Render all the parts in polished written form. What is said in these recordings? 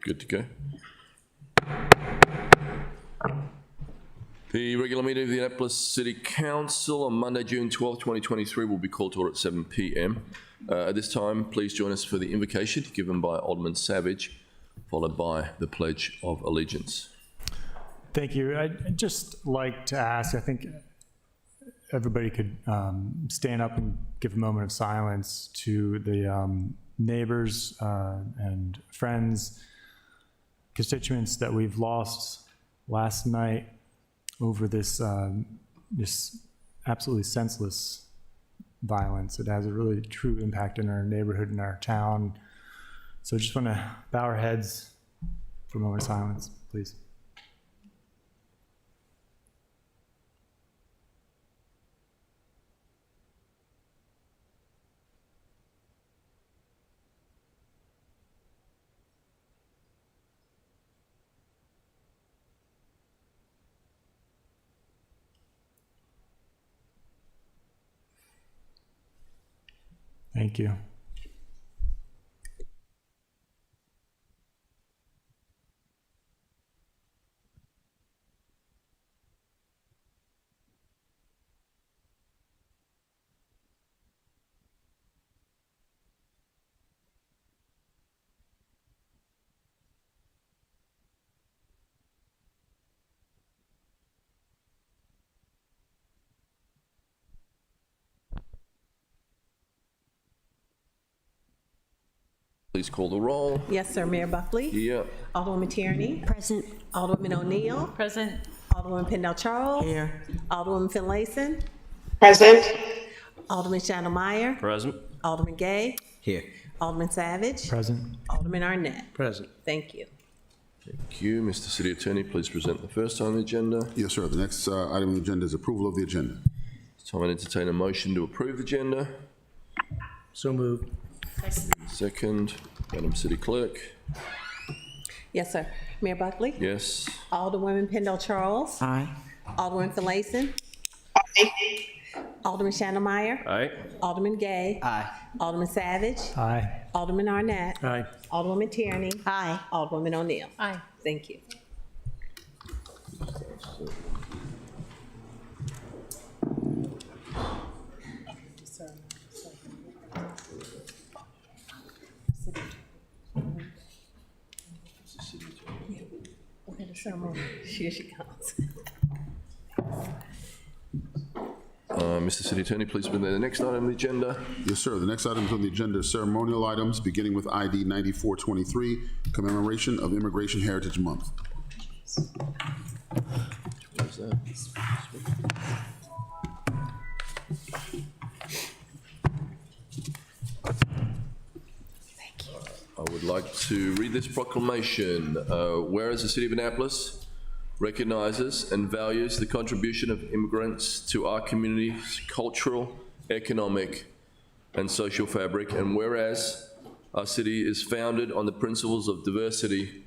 Good to go. The regular meeting of the Annapolis City Council on Monday, June 12, 2023 will be called to order at 7 p.m. At this time, please join us for the invocation given by Alderman Savage, followed by the Pledge of Allegiance. Thank you. I'd just like to ask, I think everybody could stand up and give a moment of silence to the neighbors and friends, constituents that we've lost last night over this this absolutely senseless violence. It has a really true impact in our neighborhood and our town. So I just want to bow our heads for a moment of silence, please. Thank you. Please call the roll. Yes, sir. Mayor Buckley? Here. Alderwoman Tierney? Present. Alderwoman O'Neill? Present. Alderwoman Pendell Charles? Here. Alderwoman Finlayson? Present. Alderman Shannon Meyer? Present. Alderman Gay? Here. Alderman Savage? Present. Alderman Arnett? Present. Thank you. Thank you. Mr. City Attorney, please present the first on the agenda. Yes, sir. The next item on the agenda is approval of the agenda. It's time I entertain a motion to approve the agenda. So moved. Second, Madam City Clerk. Yes, sir. Mayor Buckley? Yes. Alderwoman Pendell Charles? Aye. Alderman Finlayson? Aye. Alderman Shannon Meyer? Aye. Alderman Gay? Aye. Alderman Savage? Aye. Alderman Arnett? Aye. Alderwoman Tierney? Aye. Alderwoman O'Neill? Aye. Thank you. Here she comes. Mr. City Attorney, please present the next item on the agenda. Yes, sir. The next items on the agenda are ceremonial items, beginning with ID 9423, commemoration of Immigration Heritage Month. What is that? I would like to read this proclamation. Whereas the City of Annapolis recognizes and values the contribution of immigrants to our community's cultural, economic, and social fabric, and whereas our city is founded on the principles of diversity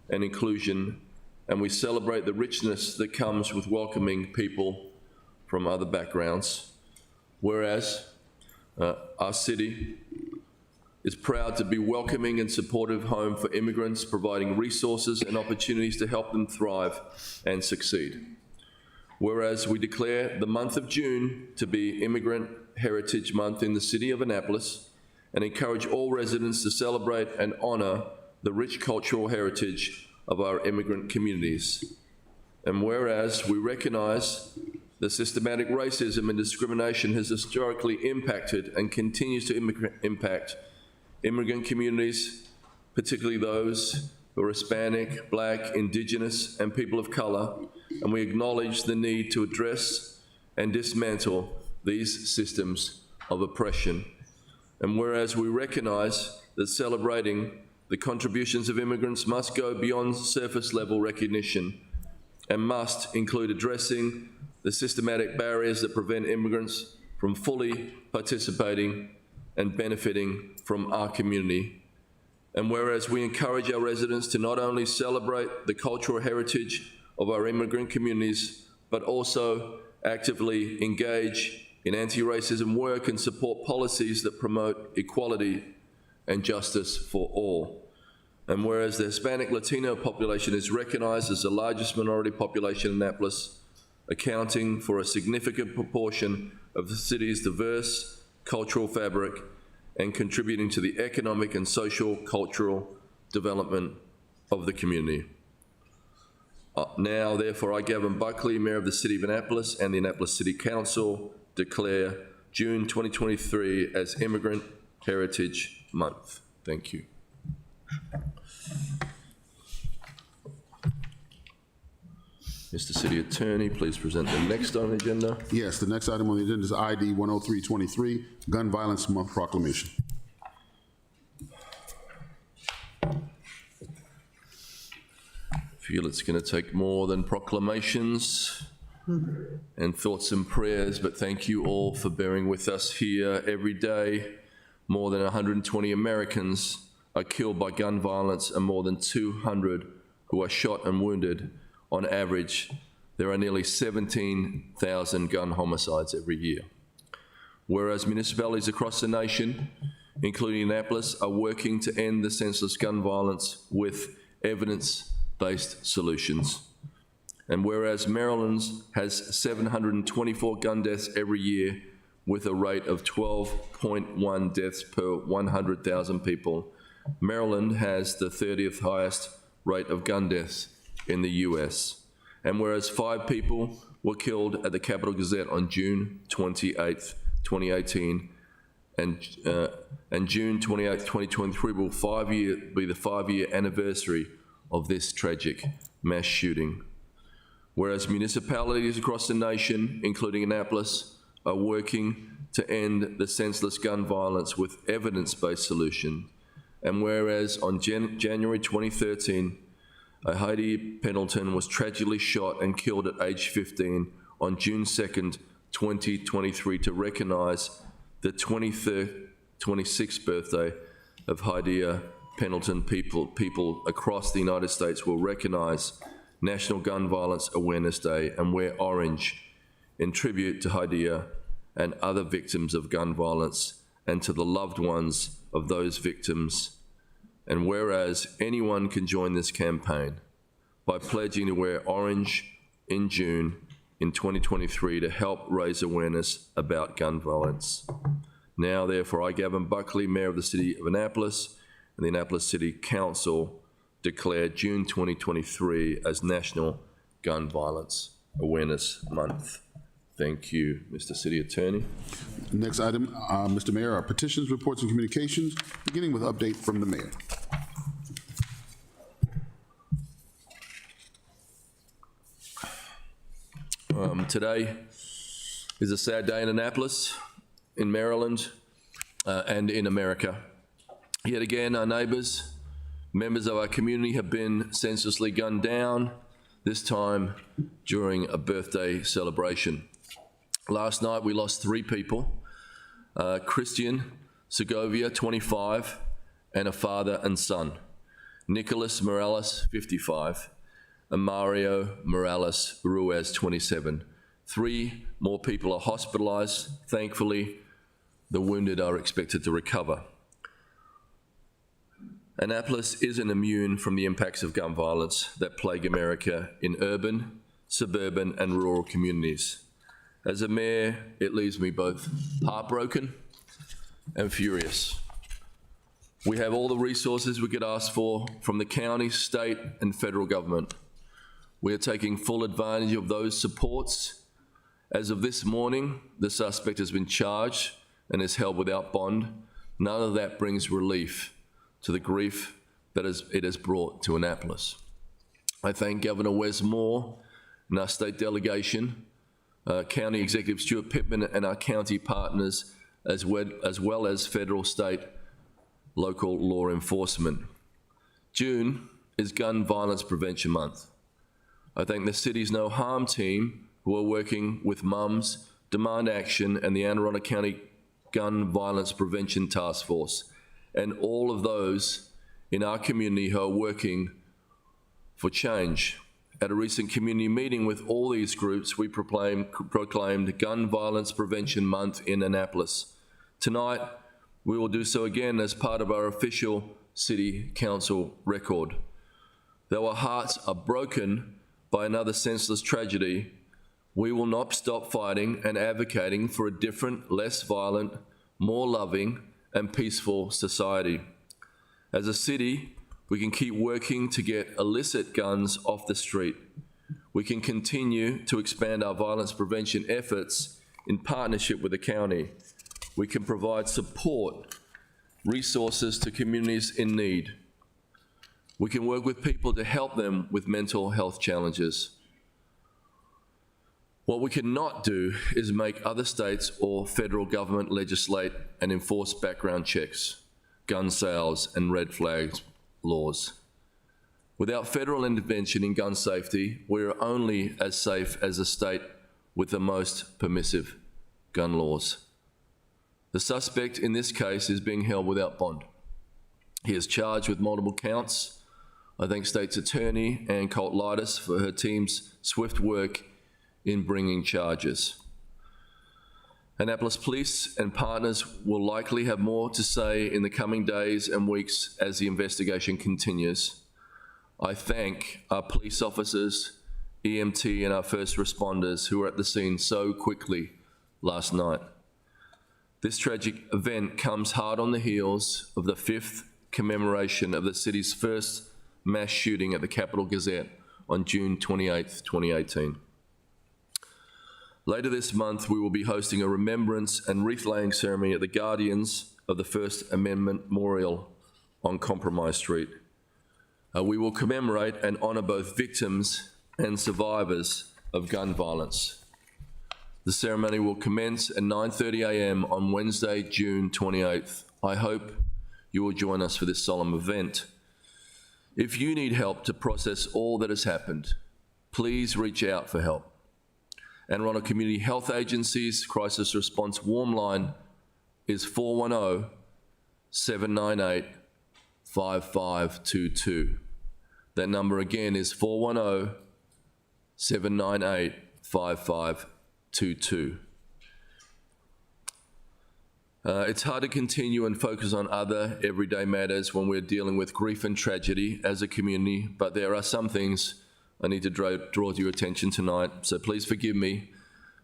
and inclusion, and we celebrate the richness that comes with welcoming people from other backgrounds. Whereas our city is proud to be welcoming and supportive home for immigrants, providing resources and opportunities to help them thrive and succeed. Whereas we declare the month of June to be Immigrant Heritage Month in the City of Annapolis and encourage all residents to celebrate and honor the rich cultural heritage of our immigrant communities. And whereas we recognize that systematic racism and discrimination has historically impacted and continues to impact immigrant communities, particularly those who are Hispanic, Black, Indigenous, and people of color, and we acknowledge the need to address and dismantle these systems of oppression. And whereas we recognize that celebrating the contributions of immigrants must go beyond surface level recognition and must include addressing the systematic barriers that prevent immigrants from fully participating and benefiting from our community. And whereas we encourage our residents to not only celebrate the cultural heritage of our immigrant communities, but also actively engage in anti-racism work and support policies that promote equality and justice for all. And whereas the Hispanic Latino population is recognized as the largest minority population in Annapolis, accounting for a significant proportion of the city's diverse cultural fabric and contributing to the economic and social cultural development of the community. Now, therefore, I, Gavin Buckley, Mayor of the City of Annapolis, and the Annapolis City Council declare June 2023 as Immigrant Heritage Month. Thank you. Mr. City Attorney, please present the next on the agenda. Yes, the next item on the agenda is ID 10323, Gun Violence Month Proclamation. Feel it's going to take more than proclamations and thoughts and prayers, but thank you all for bearing with us here every day. More than 120 Americans are killed by gun violence and more than 200 who are shot and wounded. On average, there are nearly 17,000 gun homicides every year. Whereas municipalities across the nation, including Annapolis, are working to end the senseless gun violence with evidence-based solutions. And whereas Maryland has 724 gun deaths every year with a rate of 12.1 deaths per 100,000 people, Maryland has the 30th highest rate of gun deaths in the US. And whereas 5 people were killed at the Capitol Gazette on June 28th, 2018, and June 28th, 2023 will be the 5-year anniversary of this tragic mass shooting. Whereas municipalities across the nation, including Annapolis, are working to end the senseless gun violence with evidence-based solutions. And whereas on January 2013, Heidi Pendleton was tragically shot and killed at age 15 on June 2nd, 2023 to recognize the 26th birthday of Heidi Pendleton, people across the United States will recognize National Gun Violence Awareness Day and wear orange in tribute to Heidi and other victims of gun violence and to the loved ones of those victims. And whereas anyone can join this campaign by pledging to wear orange in June in 2023 to help raise awareness about gun violence. Now, therefore, I, Gavin Buckley, Mayor of the City of Annapolis, and the Annapolis City Council declare June 2023 as National Gun Violence Awareness Month. Thank you, Mr. City Attorney. Next item, Mr. Mayor, are petitions, reports, and communications, beginning with update from the mayor. Today is a sad day in Annapolis, in Maryland, and in America. Yet again, our neighbors, members of our community have been senselessly gunned down, this time during a birthday celebration. Last night, we lost 3 people, Christian Segovia, 25, and a father and son, Nicholas Morales, 55, and Mario Morales Ruiz, 27. 3 more people are hospitalized. Thankfully, the wounded are expected to recover. Annapolis isn't immune from the impacts of gun violence that plague America in urban, suburban, and rural communities. As a mayor, it leaves me both heartbroken and furious. We have all the resources we could ask for from the county, state, and federal government. We are taking full advantage of those supports. As of this morning, the suspect has been charged and is held without bond. None of that brings relief to the grief that it has brought to Annapolis. I thank Governor Wes Moore and our state delegation, County Executive Stuart Pittman, and our county partners, as well as federal, state, local law enforcement. June is Gun Violence Prevention Month. I thank the city's No Harm team who are working with Mums, Demand Action, and the Anne Arundel County Gun Violence Prevention Task Force, and all of those in our community who are working for change. At a recent community meeting with all these groups, we proclaimed Gun Violence Prevention Month in Annapolis. Tonight, we will do so again as part of our official city council record. Though our hearts are broken by another senseless tragedy, we will not stop fighting and advocating for a different, less violent, more loving, and peaceful society. As a city, we can keep working to get illicit guns off the street. We can continue to expand our violence prevention efforts in partnership with the county. We can provide support, resources to communities in need. We can work with people to help them with mental health challenges. What we cannot do is make other states or federal government legislate and enforce background checks, gun sales, and red flags laws. Without federal intervention in gun safety, we are only as safe as the state with the most permissive gun laws. The suspect in this case is being held without bond. He is charged with multiple counts. I thank State's Attorney Ann Colt-Litis for her team's swift work in bringing charges. Annapolis Police and partners will likely have more to say in the coming days and weeks as the investigation continues. I thank our police officers, EMT, and our first responders who were at the scene so quickly last night. This tragic event comes hard on the heels of the 5th commemoration of the city's first mass shooting at the Capitol Gazette on June 28, 2018. Later this month, we will be hosting a remembrance and wreath-laying ceremony at the Guardians of the First Amendment Memorial on Compromise Street. We will commemorate and honor both victims and survivors of gun violence. The ceremony will commence at 9:30 a.m. on Wednesday, June 28th. I hope you will join us for this solemn event. If you need help to process all that has happened, please reach out for help. Anne Arundel Community Health Agency's crisis response warm line is 410-798-5522. That number again is 410-798-5522. It's hard to continue and focus on other everyday matters when we're dealing with grief and tragedy as a community, but there are some things I need to draw to your attention tonight, so please forgive me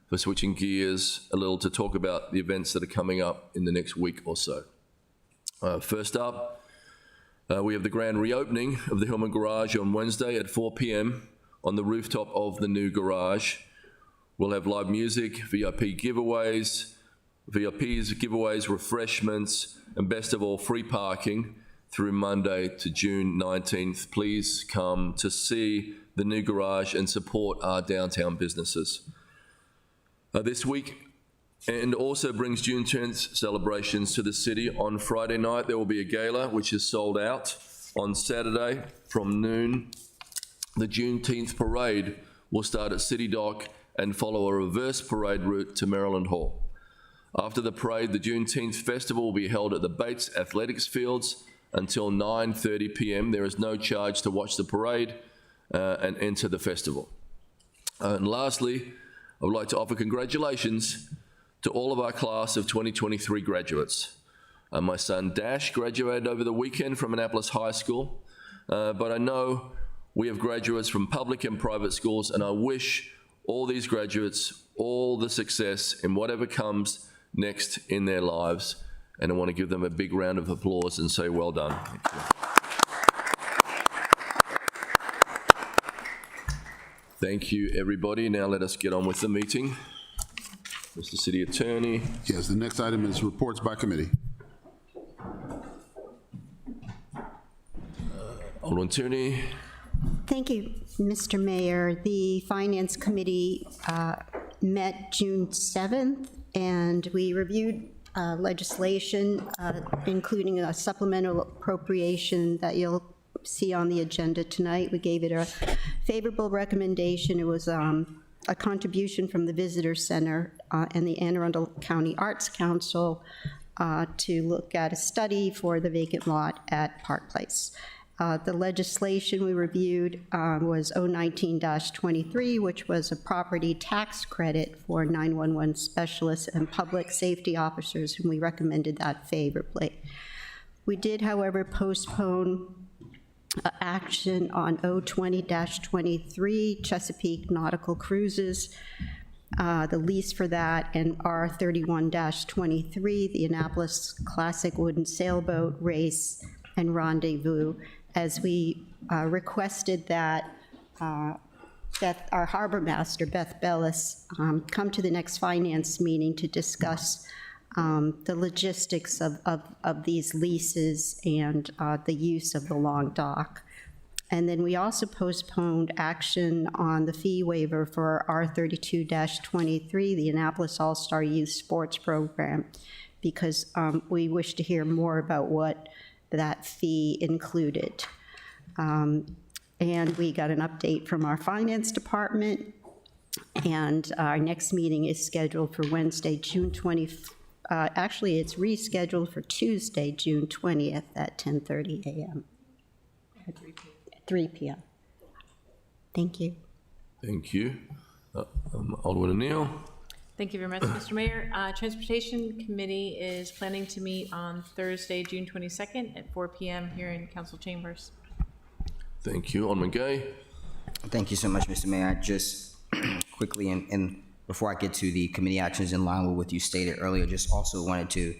for switching gears a little to talk about the events that are coming up in the next week or so. First up, we have the grand reopening of the Hillman Garage on Wednesday at 4 p.m. on the rooftop of the new garage. We'll have live music, VIPs, giveaways, refreshments, and best of all, free parking through Monday to June 19th. Please come to see the new garage and support our downtown businesses. This week, and also brings Juneteenth celebrations to the city. On Friday night, there will be a gala, which is sold out. On Saturday, from noon, the Juneteenth parade will start at City Dock and follow a reverse parade route to Maryland Hall. After the parade, the Juneteenth festival will be held at the Bates Athletics Fields until 9:30 p.m. There is no charge to watch the parade and enter the festival. And lastly, I would like to offer congratulations to all of our class of 2023 graduates. My son Dash graduated over the weekend from Annapolis High School, but I know we have graduates from public and private schools, and I wish all these graduates all the success in whatever comes next in their lives, and I want to give them a big round of applause and say well done. Thank you. Thank you, everybody. Now let us get on with the meeting. Mr. City Attorney. Yes, the next item is reports by committee. Alderman Tierney. Thank you, Mr. Mayor. The Finance Committee met June 7th, and we reviewed legislation, including a supplemental appropriation that you'll see on the agenda tonight. We gave it a favorable recommendation. It was a contribution from the Visitor Center and the Anne Arundel County Arts Council to look at a study for the vacant lot at Park Place. The legislation we reviewed was 019-23, which was a property tax credit for 911 specialists and public safety officers, and we recommended that favorably. We did, however, postpone action on O20-23 Chesapeake Nautical Cruises, the lease for that, and R31-23, the Annapolis Classic Wooden Sailboat Race and Rendezvous, as we requested that our harbor master, Beth Bellis, come to the next finance meeting to discuss the logistics of these leases and the use of the long dock. And then we also postponed action on the fee waiver for R32-23, the Annapolis All-Star Youth Sports Program, because we wish to hear more about what that fee included. And we got an update from our finance department, and our next meeting is scheduled for Wednesday, June 20th. Actually, it's rescheduled for Tuesday, June 20th at 10:30 a.m. At 3 p.m. Thank you. Thank you. Alderman O'Neill. Thank you very much, Mr. Mayor. Transportation Committee is planning to meet on Thursday, June 22nd at 4 p.m. here in council chambers. Thank you. Alderman Gay. Thank you so much, Mr. Mayor. Just quickly, and before I get to the committee actions in line with what you stated earlier, just also wanted to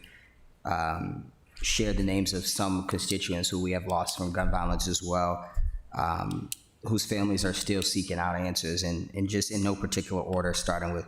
share the names of some constituents who we have lost from gun violence as well, whose families are still seeking out answers, and just in no particular order, starting with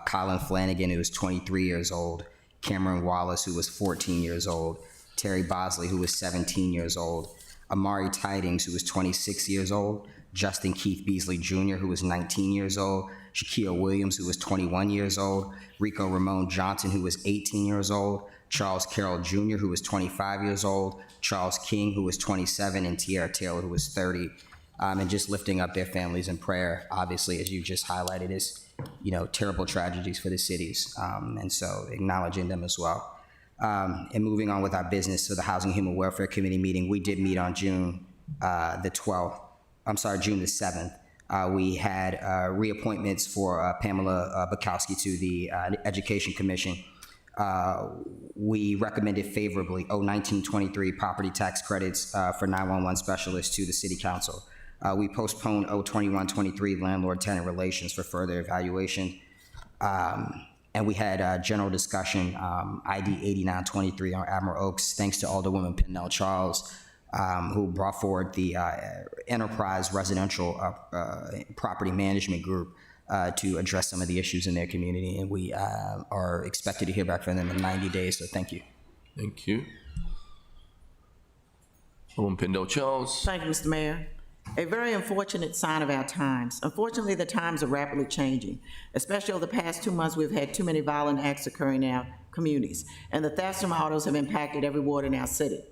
Colin Flanagan, who was 23 years old, Cameron Wallace, who was 14 years old, Terry Bosley, who was 17 years old, Amari Tidings, who was 26 years old, Justin Keith Beasley Jr., who was 19 years old, Shaquille Williams, who was 21 years old, Rico Ramon Johnson, who was 18 years old, Charles Carroll Jr., who was 25 years old, Charles King, who was 27, and Tierra Taylor, who was 30. And just lifting up their families in prayer, obviously, as you just highlighted, is, terrible tragedies for the cities. And so acknowledging them as well. And moving on with our business, so the Housing and Human Welfare Committee meeting, we did meet on June the 7th. We had reappointments for Pamela Bukowski to the Education Commission. We recommended favorably O1923 property tax credits for 911 specialists to the City Council. We postponed O2123 landlord-tenant relations for further evaluation. And we had general discussion, ID 8923 on Admiral Oaks, thanks to Alderwoman Pinnell Charles, who brought forward the Enterprise Residential Property Management Group to address some of the issues in their community. And we are expected to hear back from them in 90 days, so thank you. Thank you. Alderman Pinnell Charles. Thank you, Mr. Mayor. A very unfortunate sign of our times. Unfortunately, the times are rapidly changing. Especially over the past 2 months, we've had too many violent acts occurring in our communities, and the thefts and autos have impacted every ward in our city.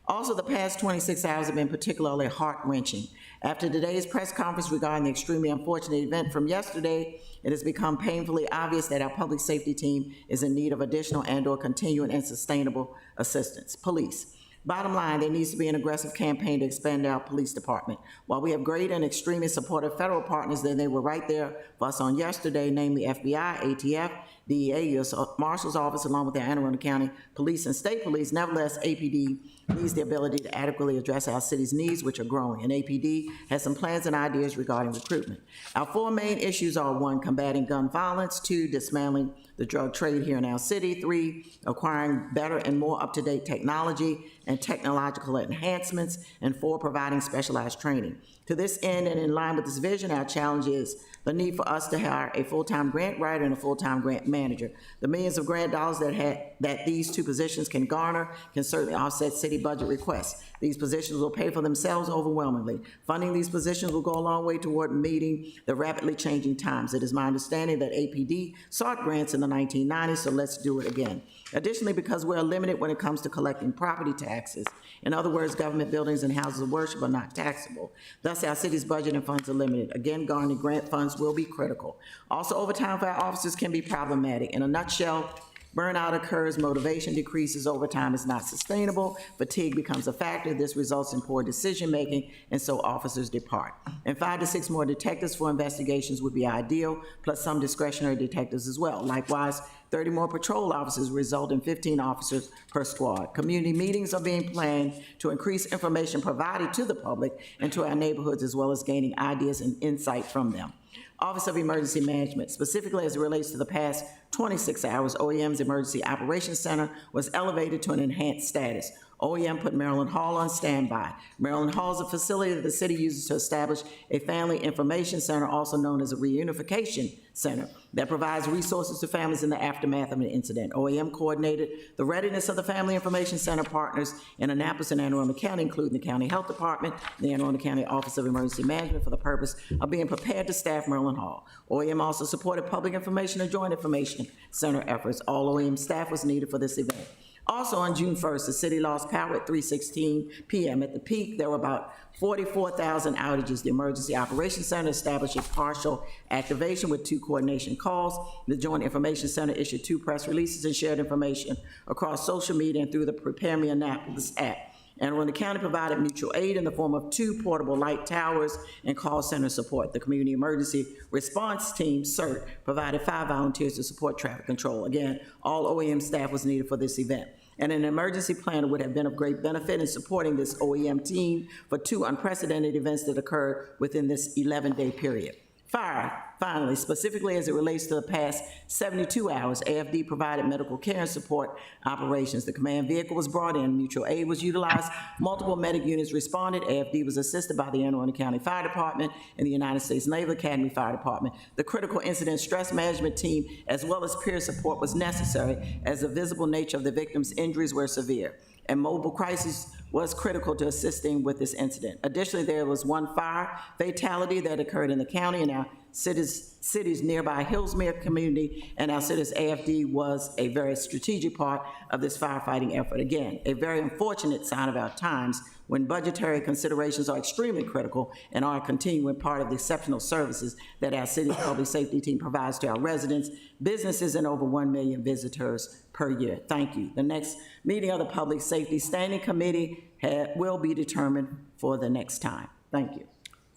Also, the past 26 hours have been particularly heart-wrenching. After today's press conference regarding the extremely unfortunate event from yesterday, it has become painfully obvious that our public safety team is in need of additional and/or continuing and sustainable assistance. Police. Bottom line, there needs to be an aggressive campaign to expand our police department. While we have great and extremely supportive federal partners, then they were right there for us on yesterday, namely FBI, ATF, DEA, U.S. Marshal's Office, along with the Anne Arundel County Police and State Police. Nevertheless, APD needs the ability to adequately address our city's needs, which are growing, and APD has some plans and ideas regarding recruitment. Our 4 main issues are: 1, combating gun violence; 2, dismantling the drug trade here in our city; 3, acquiring better and more up-to-date technology and technological enhancements; and 4, providing specialized training. To this end, and in line with this vision, our challenge is the need for us to hire a full-time grant writer and a full-time grant manager. The millions of grant dollars that these 2 positions can garner can certainly offset city budget requests. These positions will pay for themselves overwhelmingly. Funding these positions will go a long way toward meeting the rapidly changing times. It is my understanding that APD sought grants in the 1990s, so let's do it again. Additionally, because we're limited when it comes to collecting property taxes, in other words, government buildings and houses of worship are not taxable. Thus, our city's budget and funds are limited. Again, garnering grant funds will be critical. Also, overtime for our officers can be problematic. In a nutshell, Burnout occurs, motivation decreases, overtime is not sustainable, fatigue becomes a factor. This results in poor decision-making, and so officers depart. And 5 to 6 more detectives for investigations would be ideal, plus some discretionary detectives as well. Likewise, 30 more patrol officers result in 15 officers per squad. Community meetings are being planned to increase information provided to the public and to our neighborhoods, as well as gaining ideas and insight from them. Office of Emergency Management, specifically as it relates to the past 26 hours, OEM's Emergency Operations Center was elevated to an enhanced status. OEM put Maryland Hall on standby. Maryland Hall is a facility that the city uses to establish a family information center, also known as a reunification center, that provides resources to families in the aftermath of an incident. OEM coordinated the readiness of the Family Information Center partners in Annapolis and Anne Arundel County, including the County Health Department and the Anne Arundel County Office of Emergency Management, for the purpose of being prepared to staff Maryland Hall. OEM also supported Public Information and Joint Information Center efforts. All OEM staff was needed for this event. Also, on June 1st, the city lost power at 3:16 p.m. At the peak, there were about 44,000 outages. The Emergency Operations Center established a partial activation with 2 coordination calls. The Joint Information Center issued 2 press releases and shared information across social media and through the Prepare Me Annapolis app. And when the county provided mutual aid in the form of 2 portable light towers and call center support. The Community Emergency Response Team, CERT, provided 5 volunteers to support traffic control. Again, all OEM staff was needed for this event. And an emergency planner would have been of great benefit in supporting this OEM team for 2 unprecedented events that occurred within this 11-day period. Fire, finally, specifically as it relates to the past 72 hours, AFD provided medical care and support operations. The command vehicle was brought in, mutual aid was utilized, multiple medic units responded. AFD was assisted by the Anne Arundel County Fire Department and the United States Naval Academy Fire Department. The critical incident stress management team, as well as peer support, was necessary as the visible nature of the victims' injuries were severe. And mobile crisis was critical to assisting with this incident. Additionally, there was 1 fire fatality that occurred in the county and our city's nearby Hillsmere community, and our city's AFD was a very strategic part of this firefighting effort. Again, a very unfortunate sign of our times when budgetary considerations are extremely critical and are a continuing part of the exceptional services that our city's public safety team provides to our residents, businesses, and over 1 million visitors per year. Thank you. The next meeting of the Public Safety Standing Committee will be determined for the next time. Thank you.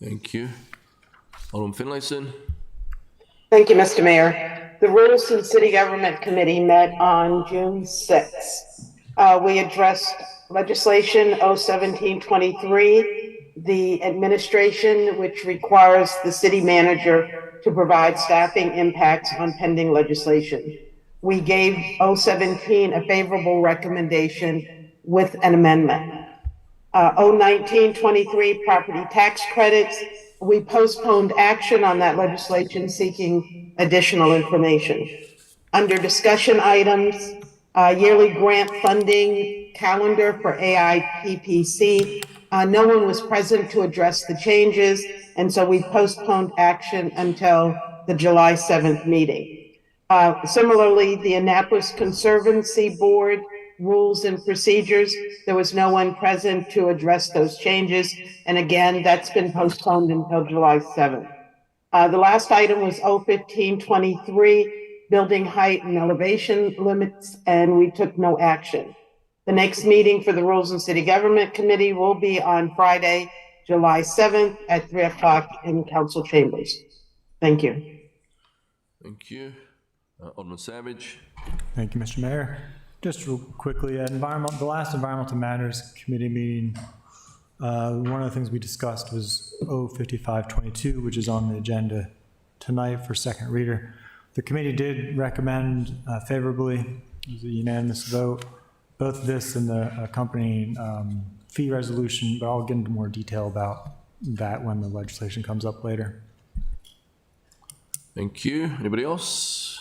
Thank you. Alderman Finlayson. Thank you, Mr. Mayor. The Rules and City Government Committee met on June 6th. We addressed legislation 01723, the administration, which requires the city manager to provide staffing impacts on pending legislation. We gave 017 a favorable recommendation with an amendment. 01923, property tax credits. We postponed action on that legislation seeking additional information. Under discussion items, yearly grant funding calendar for AIPPC. No one was present to address the changes, and so we postponed action until the July 7th meeting. Similarly, the Annapolis Conservancy Board rules and procedures, there was no one present to address those changes. And again, that's been postponed until July 7th. The last item was 01523, building height and elevation limits, and we took no action. The next meeting for the Rules and City Government Committee will be on Friday, July 7th at 3 o'clock in council chambers. Thank you. Thank you. Alderman Savage. Thank you, Mr. Mayor. Just real quickly, the last Environmental Matters Committee meeting, one of the things we discussed was 05522, which is on the agenda tonight for second reader. The committee did recommend favorably, it was a unanimous vote, both this and the accompanying fee resolution, but I'll get into more detail about that when the legislation comes up later. Thank you. Anybody else?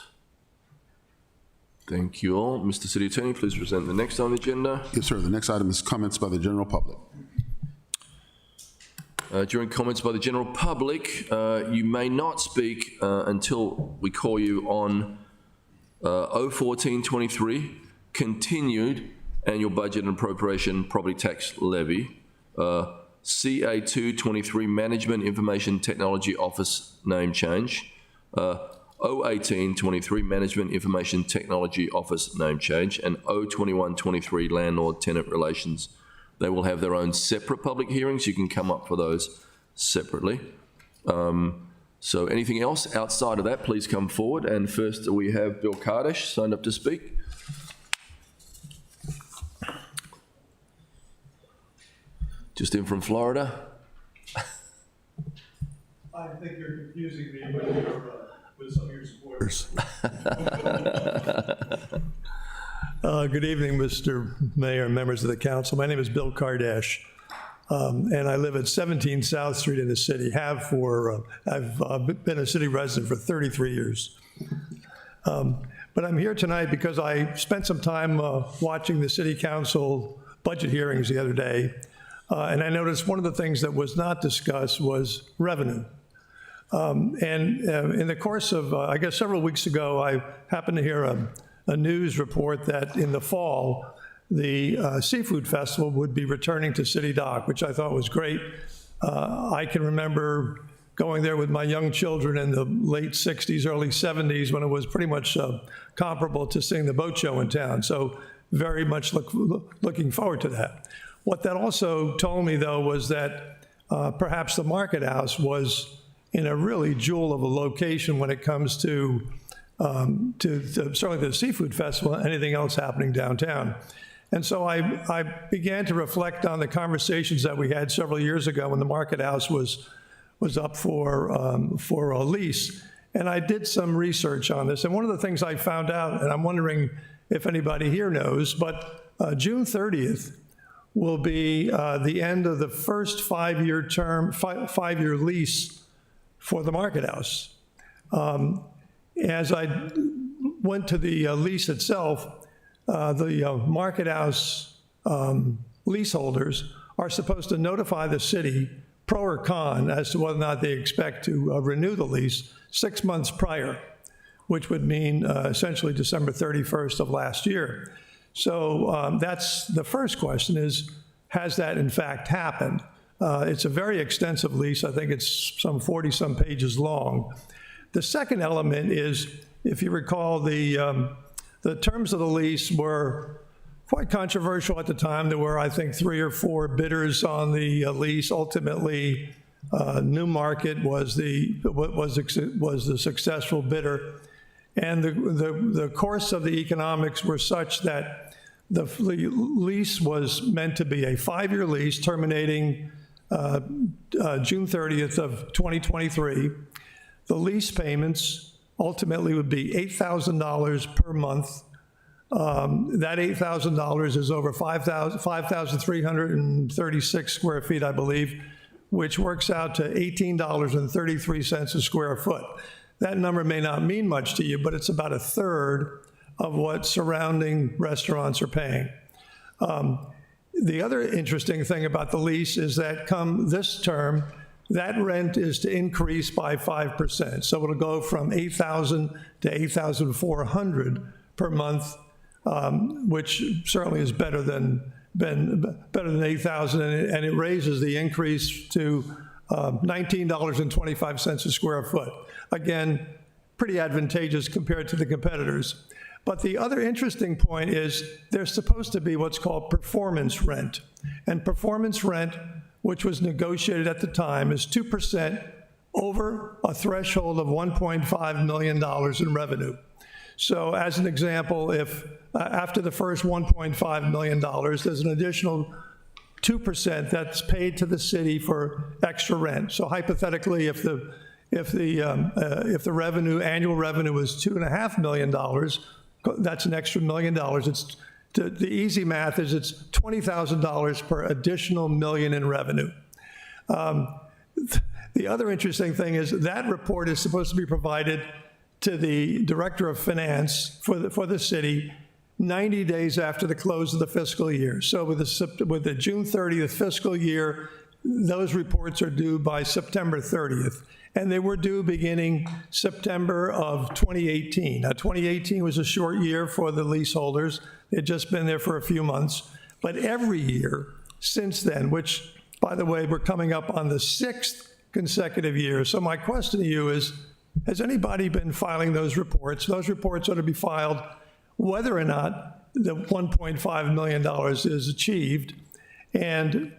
Thank you all. Mr. City Attorney, please present the next on the agenda. Yes, sir. The next item is comments by the general public. During comments by the general public, you may not speak until we call you on 01423, continued annual budget and appropriation property tax levy, CA223 Management Information Technology Office name change, 018-23 Management Information Technology Office name change, and 021-23 Landlord-Tenant Relations. They will have their own separate public hearings. You can come up for those separately. So anything else outside of that, please come forward. And first, we have Bill Kardash signed up to speak. Just in from Florida. I think you're confusing me with some of your supporters. Good evening, Mr. Mayor and members of the council. My name is Bill Kardash, and I live at 17 South Street in the city. I've been a city resident for 33 years. But I'm here tonight because I spent some time watching the city council budget hearings the other day, and I noticed one of the things that was not discussed was revenue. In the course of, I guess several weeks ago, I happened to hear a news report that in the fall, the Seafood Festival would be returning to City Dock, which I thought was great. I can remember going there with my young children in the late 60s, early 70s, when it was pretty much comparable to seeing the boat show in town. So very much looking forward to that. What that also told me, though, was that perhaps the Market House was in a really jewel of a location when it comes to certainly the Seafood Festival and anything else happening downtown. And so I began to reflect on the conversations that we had several years ago when the Market House was up for a lease. And I did some research on this. And one of the things I found out, and I'm wondering if anybody here knows, but June 30th will be the end of the first five-year lease for the Market House. As I went to the lease itself, the Market House leaseholders are supposed to notify the city pro or con as to whether or not they expect to renew the lease 6 months prior, which would mean essentially December 31st of last year. So that's the first question is, has that in fact happened? It's a very extensive lease. I think it's some 40-some pages long. The second element is, if you recall, the terms of the lease were quite controversial at the time. There were, I think, 3 or 4 bidders on the lease. Ultimately, Newmarket was the successful bidder. And the course of the economics were such that the lease was meant to be a 5-year lease terminating June 30th of 2023. The lease payments ultimately would be $8,000 per month. That $8,000 is over 5,336 square feet, I believe, which works out to $18.33 a square foot. That number may not mean much to you, but it's about a third of what surrounding restaurants are paying. The other interesting thing about the lease is that come this term, that rent is to increase by 5%. So it'll go from $8,000 to $8,400 per month, which certainly is better than $8,000, and it raises the increase to $19.25 a square foot. Again, pretty advantageous compared to the competitors. But the other interesting point is there's supposed to be what's called performance rent. And performance rent, which was negotiated at the time, is 2% over a threshold of $1.5 million in revenue. So as an example, if after the first $1.5 million, there's an additional 2% that's paid to the city for extra rent. So hypothetically, if the revenue, annual revenue is $2.5 million, that's an extra $1 million. It's the easy math is it's $20,000 per additional million in revenue. The other interesting thing is that report is supposed to be provided to the Director of Finance for the city 90 days after the close of the fiscal year. So with the June 30th fiscal year, those reports are due by September 30th. And they were due beginning September of 2018. Now, 2018 was a short year for the leaseholders. They'd just been there for a few months. But every year since then, which, by the way, we're coming up on the 6th consecutive year. So my question to you is, Has anybody been filing those reports? Those reports ought to be filed whether or not the $1.5 million is achieved. And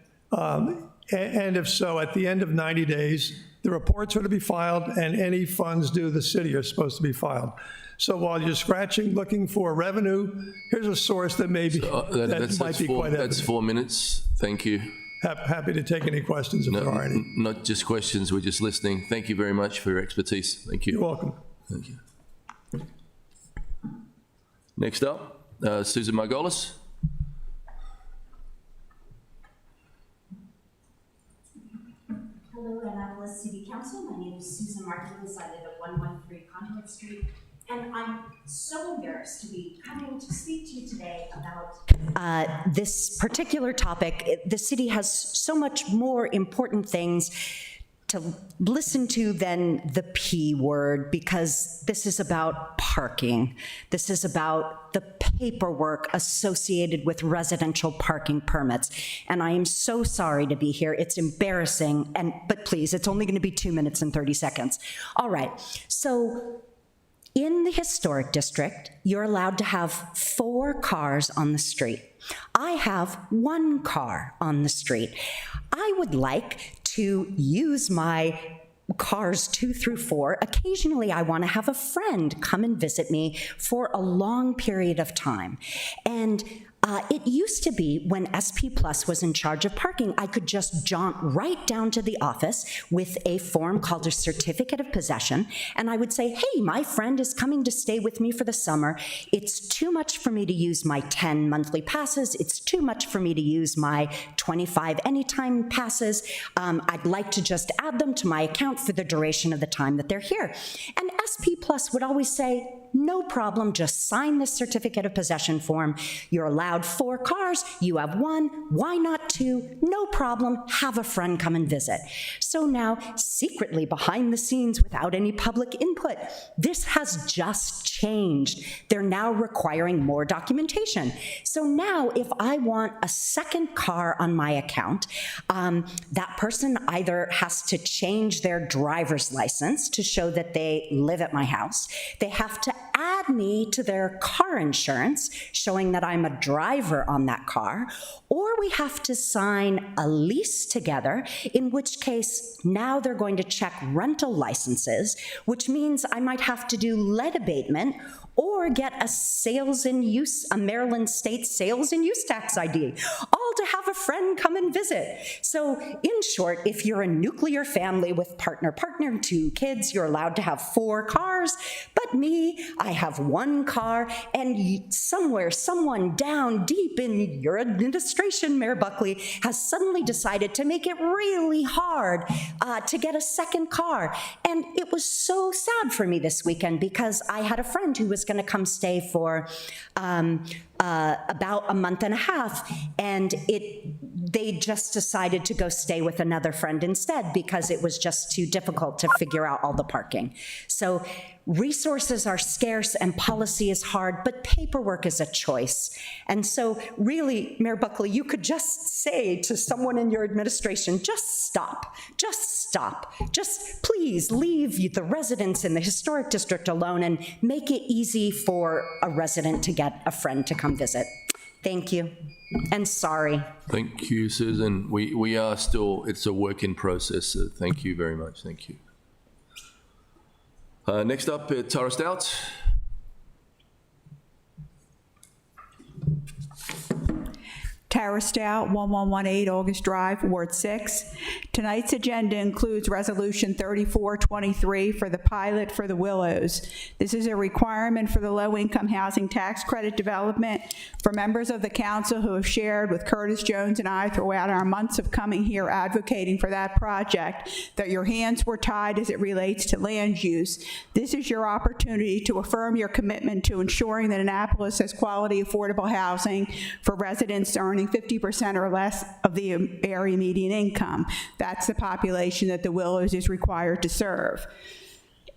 if so, at the end of 90 days, the reports are to be filed, and any funds due the city are supposed to be filed. So while you're scratching, looking for revenue, here's a source that maybe, that might be quite That's evident. 4 minutes. Thank you. Happy to take any questions if there are any. Not just questions, we're just listening. Thank you very much for your expertise. Thank you. You're welcome. Thank you. Next up, Susan Margolis. Hello, Annapolis City Council. My name is Susan Margolis. I live at 113 Conduit Street. And I'm so embarrassed to be coming to speak to you today about this particular topic. The city has so much more important things to listen to than the P word, because this is about parking. This is about the paperwork associated with residential parking permits. And I am so sorry to be here. It's embarrassing, but please, it's only going to be 2 minutes and 30 seconds. All right, so in the historic district, you're allowed to have 4 cars on the street. I have 1 car on the street. I would like to use my cars 2 through 4. Occasionally, I want to have a friend come and visit me for a long period of time. And it used to be when SP Plus was in charge of parking, I could just jaunt right down to the office with a form called a certificate of possession, and I would say, hey, my friend is coming to stay with me for the summer. It's too much for me to use my 10 monthly passes. It's too much for me to use my 25 anytime passes. I'd like to just add them to my account for the duration of the time that they're here. And SP Plus would always say, no problem, just sign this certificate of possession form. You're allowed 4 cars, you have 1, why not 2? No problem, have a friend come and visit. So now, secretly behind the scenes without any public input, this has just changed. They're now requiring more documentation. So now, if I want a second car on my account, that person either has to change their driver's license to show that they live at my house. They have to add me to their car insurance, showing that I'm a driver on that car, or we have to sign a lease together, in which case now they're going to check rental licenses, which means I might have to do lead abatement or get a Maryland state sales and use tax ID, all to have a friend come and visit. So in short, if you're a nuclear family with partner, 2 kids, you're allowed to have 4 cars, but me, I have 1 car, and somewhere, someone down deep in your administration, Mayor Buckley, has suddenly decided to make it really hard to get a second car. And it was so sad for me this weekend because I had a friend who was going to come stay for about a month and a half, and they just decided to go stay with another friend instead because it was just too difficult to figure out all the parking. So resources are scarce and policy is hard, but paperwork is a choice. And so really, Mayor Buckley, you could just say to someone in your administration, just stop, just please leave the residents in the historic district alone and make it easy for a resident to get a friend to come visit. Thank you, and sorry. Thank you, Susan. We are still, it's a work in process, so thank you very much. Thank you. Next up, Tara Stout. Tara Stout, 1118 August Drive, Ward 6. Tonight's agenda includes Resolution 3423 for the pilot for the Willows. This is a requirement for the low-income housing tax credit development for members of the council who have shared with Curtis Jones and I throughout our months of coming here advocating for that project that your hands were tied as it relates to land use. This is your opportunity to affirm your commitment to ensuring that Annapolis has quality, affordable housing for residents earning 50% or less of the area median income. That's the population that the Willows is required to serve.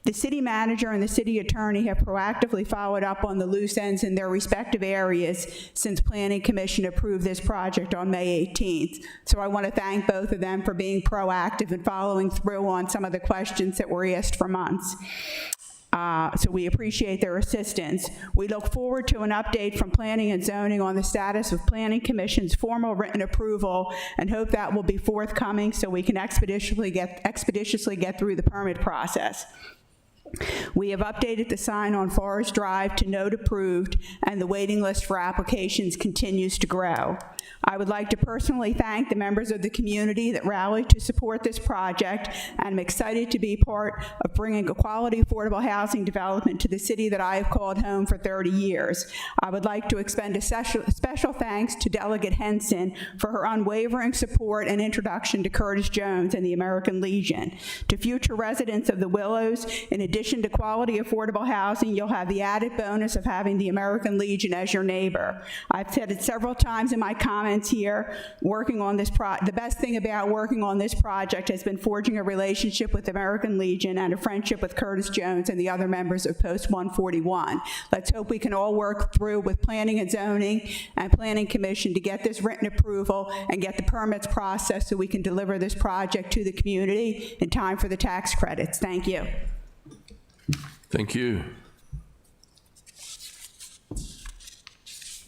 The city manager and the city attorney have proactively followed up on the loose ends in their respective areas since Planning Commission approved this project on May 18th. So I want to thank both of them for being proactive and following through on some of the questions that were asked for months. So we appreciate their assistance. We look forward to an update from Planning and Zoning on the status of Planning Commission's formal written approval and hope that will be forthcoming so we can expeditiously get through the permit process. We have updated the sign on Forest Drive to note approved, and the waiting list for applications continues to grow. I would like to personally thank the members of the community that rallied to support this project, and I'm excited to be part of bringing a quality affordable housing development to the city that I have called home for 30 years. I would like to extend a special thanks to Delegate Henson for her unwavering support and introduction to Curtis Jones and the American Legion. To future residents of the Willows, in addition to quality affordable housing, you'll have the added bonus of having the American Legion as your neighbor. I've said it several times in my comments here, working on this the best thing about working on this project has been forging a relationship with American Legion and a friendship with Curtis Jones and the other members of Post 141. Let's hope we can all work through with Planning and Zoning and Planning Commission to get this written approval and get the permits processed so we can deliver this project to the community in time for the tax credits. Thank you. Thank you.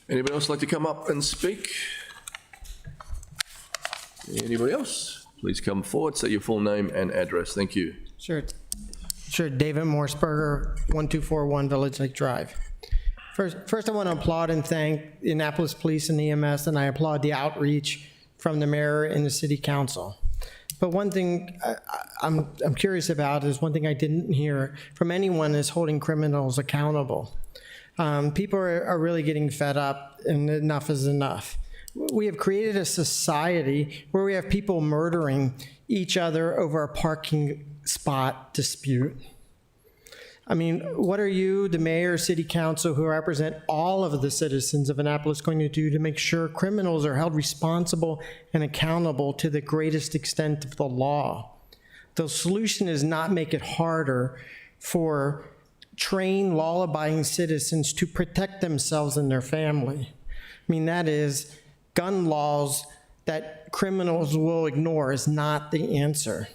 Anybody else like to come up and speak? Anybody else? Please come forward, say your full name and address. Thank you. Sure. David Morseberger, 1241 Village Lake Drive. First, I want to applaud and thank Annapolis Police and EMS, and I applaud the outreach from the mayor and the city council. But one thing I'm curious about is one thing I didn't hear from anyone is holding criminals accountable. People are really getting fed up, and enough is enough. We have created a society where we have people murdering each other over a parking spot dispute. I mean, what are you, the mayor, city council, who represent all of the citizens of Annapolis, going to do to make sure criminals are held responsible and accountable to the greatest extent of the law? The solution is not make it harder for trained, law-abiding citizens to protect themselves and their family. I mean, that is, gun laws that criminals will ignore is not the answer.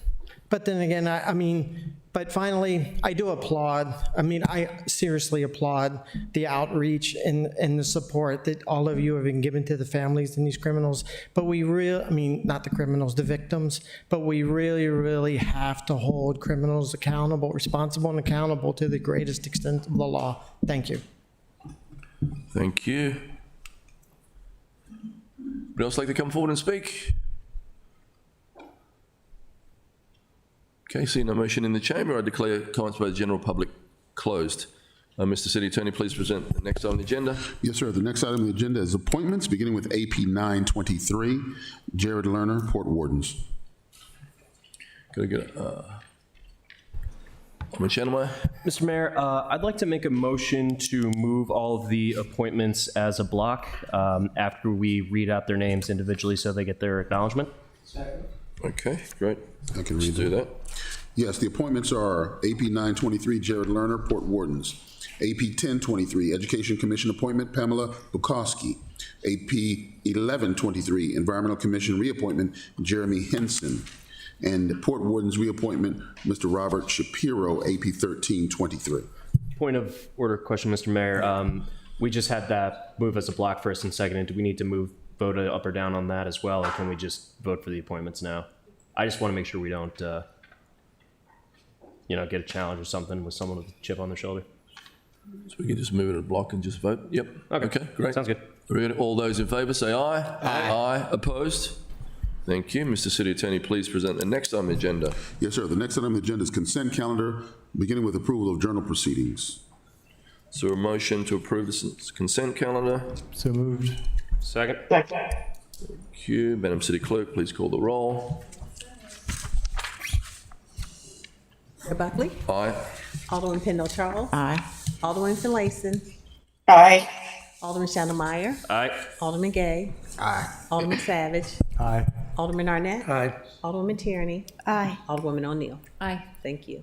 But then again, but finally, I do applaud, I seriously applaud the outreach and the support that all of you have been given to the families and these criminals. But we really, not the criminals, the victims, but we really, really have to hold criminals accountable, responsible and accountable to the greatest extent of the law. Thank you. Thank you. Anybody else like to come forward and speak? Okay, seeing no motion in the chamber, I declare comments by the general public closed. Mr. City Attorney, please present the next item on the agenda. Yes, sir. The next item on the agenda is appointments, beginning with AP 923, Jared Lerner, Port Wardens. Could I get Alderman Chandler? Mr. Mayor, I'd like to make a motion to move all of the appointments as a block after we read out their names individually so they get their acknowledgement. Okay, great. I can read do that. Yes, the appointments are AP 923, Jared Lerner, Port Wardens. AP 1023, Education Commission appointment, Pamela Bukowski. AP 1123, Environmental Commission reappointment, Jeremy Henson. And Port Wardens reappointment, Mr. Robert Shapiro, AP 1323. Point of order question, Mr. Mayor. We just had that move as a block first and second. Do we need to vote up or down on that as well, or can we just vote for the appointments now? I just want to make sure we don't, get a challenge or something with someone with a chip on their shoulder. So we can just move it to a block and just vote? Yep. Okay, great. Sounds good. All those in favor say aye. Aye. Opposed? Thank you. Mr. City Attorney, please present the next item on the agenda. Yes, sir. The next item on the agenda is consent calendar, beginning with approval of journal proceedings. So a motion to approve the consent calendar. So moved. Second. Thank you. Madam City Clerk, please call the roll. Mayor Buckley? Aye. Alderman Pendle Charles? Aye. Alderman Finlayson? Aye. Alderman Chandler Aye. Alderman Gay? Aye. Alderman Savage? Aye. Alderman Arnett? Aye. Alderman Tierney? Aye. Alderwoman O'Neill? Aye. Thank you.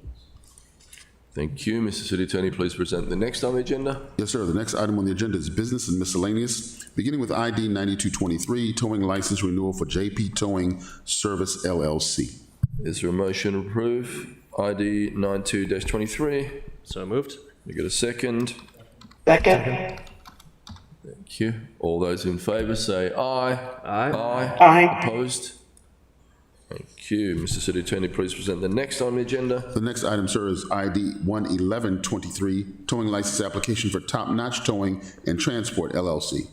Thank you. Mr. City Attorney, please present the next on the agenda. Yes, sir. The next item on the agenda is business and miscellaneous, beginning with ID 9223, towing license renewal for JP Towing Service LLC. Is there a motion to approve ID 92-23? So moved. We get a second. Second. Thank you. All those in favor say aye. Aye. Aye. Opposed? Thank you. Mr. City Attorney, please present the next on the agenda. The next item, sir, is ID 11123, towing license application for Top Notch Towing and Transport LLC.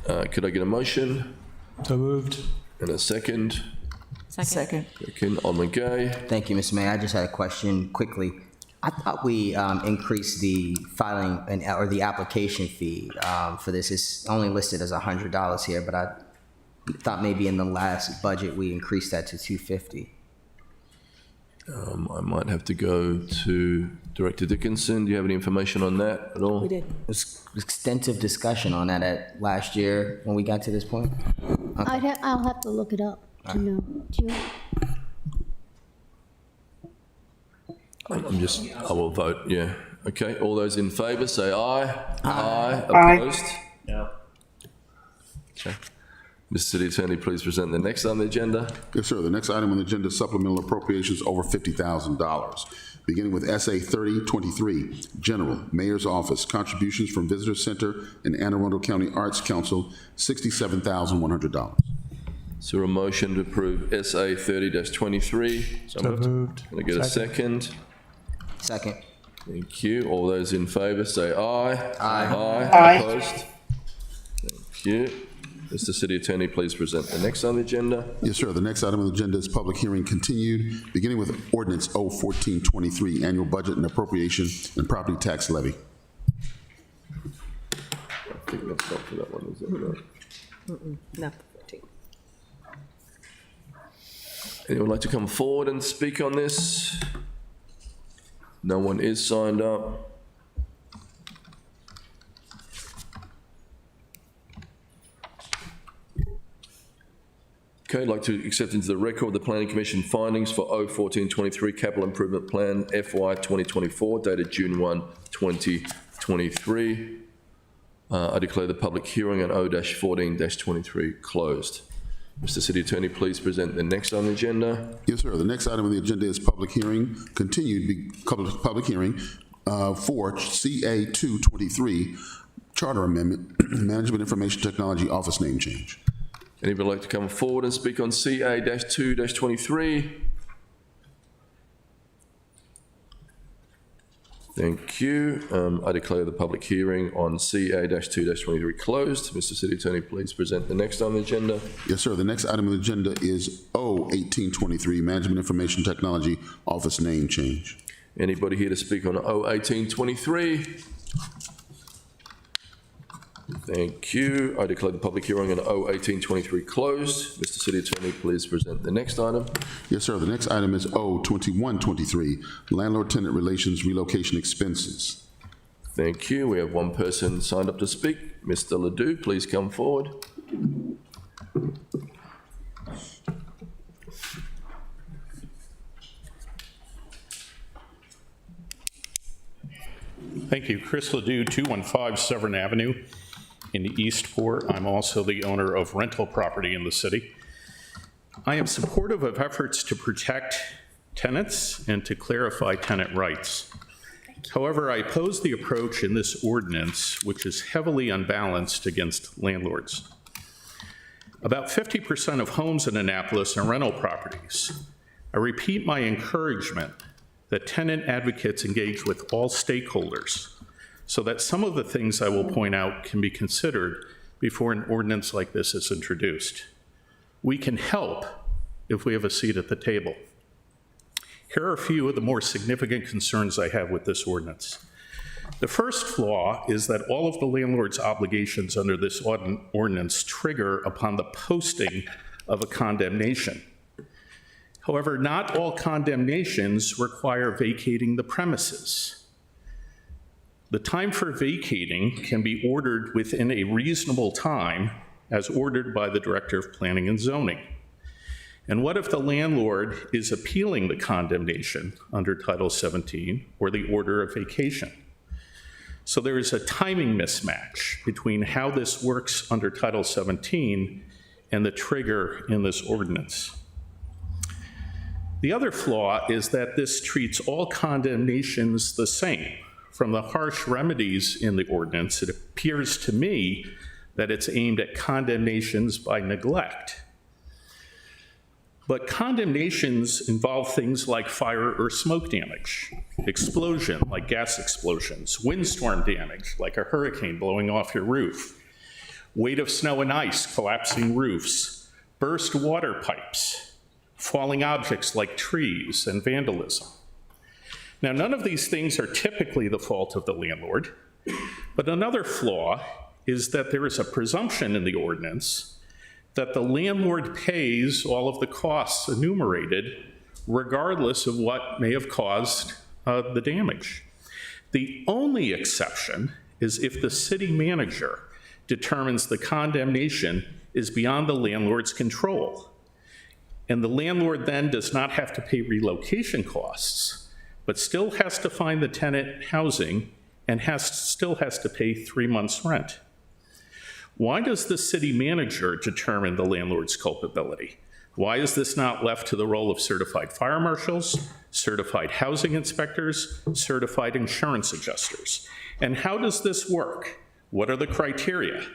Could I get a motion So moved. and a second? Second. Second, Alderman Gay. Thank you, Mr. Mayor. I just had a question quickly. I thought we increased the filing or the application fee for this. It's only listed as $100 here, but I thought maybe in the last budget we increased that to $250. I might have to go to Director Dickinson. Do you have any information on that at all? We did. There was extensive discussion on that at last year when we got to this point. I'll have to look it up to know. Do you? I will vote, yeah. Okay, all those in favor say aye. Aye. Aye. Opposed? No. Okay. Mr. City Attorney, please present the next on the agenda. Yes, sir. The next item on the agenda is supplemental appropriations over $50,000, beginning with SA 3023, General, Mayor's Office, contributions from Visitor Center and Anne Arundel County Arts Council, $67,100. Is there a motion to approve SA 30-23? So moved. Can I get a second? Second. Thank you. All those in favor say aye. Aye. Aye. Opposed? Thank you. Mr. City Attorney, please present the next on the agenda. Yes, sir. The next item on the agenda is public hearing continued, beginning with Ordinance 01423, Annual Budget and Appropriation and Property Tax Levy. I think that's not for that one, is it? No. No, 14. Anyone like to come forward and speak on this? No one is signed up. Okay, I'd like to accept into the record the Planning Commission findings for 01423 Capital Improvement Plan FY 2024 dated June 1, 2023. I declare the public hearing on 0-14-23 closed. Mr. City Attorney, please present the next on the agenda. Yes, sir. The next item on the agenda is public hearing, public hearing for CA 223, Charter Amendment, Management Information Technology Office Name Change. Anybody like to come forward and speak on CA-2-23? Thank you. I declare the public hearing on CA-2-23 closed. Mr. City Attorney, please present the next on the agenda. Yes, sir. The next item on the agenda is O1823, Management Information Technology Office Name Change. Anybody here to speak on O1823? Thank you. I declare the public hearing on O1823 closed. Mr. City Attorney, please present the next item. Yes, sir. The next item is O2123, Landlord-Tenant Relations Relocation Expenses. Thank you. We have one person signed up to speak. Mr. Ledoux, please come forward. Thank you. Chris Ledoux, 215 Severn Avenue in Eastport. I'm also the owner of rental property in the city. I am supportive of efforts to protect tenants and to clarify tenant rights. However, I oppose the approach in this ordinance, which is heavily unbalanced against landlords. About 50% of homes in Annapolis are rental properties. I repeat my encouragement that tenant advocates engage with all stakeholders so that some of the things I will point out can be considered before an ordinance like this is introduced. We can help if we have a seat at the table. Here are a few of the more significant concerns I have with this ordinance. The first flaw is that all of the landlord's obligations under this ordinance trigger upon the posting of a condemnation. However, not all condemnations require vacating the premises. The time for vacating can be ordered within a reasonable time as ordered by the Director of Planning and Zoning. And what if the landlord is appealing the condemnation under Title 17 or the order of vacation? So there is a timing mismatch between how this works under Title 17 and the trigger in this ordinance. The other flaw is that this treats all condemnations the same. From the harsh remedies in the ordinance, it appears to me that it's aimed at condemnations by neglect. But condemnations involve things like fire or smoke damage, explosion, like gas explosions, windstorm damage, like a hurricane blowing off your roof, weight of snow and ice, collapsing roofs, burst water pipes, falling objects like trees, and vandalism. Now, none of these things are typically the fault of the landlord, but another flaw is that there is a presumption in the ordinance that the landlord pays all of the costs enumerated, regardless of what may have caused the damage. The only exception is if the city manager determines the condemnation is beyond the landlord's control. And the landlord then does not have to pay relocation costs, but still has to find the tenant housing and still has to pay 3 months' rent. Why does the city manager determine the landlord's culpability? Why is this not left to the role of certified fire marshals, certified housing inspectors, certified insurance adjusters? And how does this work? What are the criteria?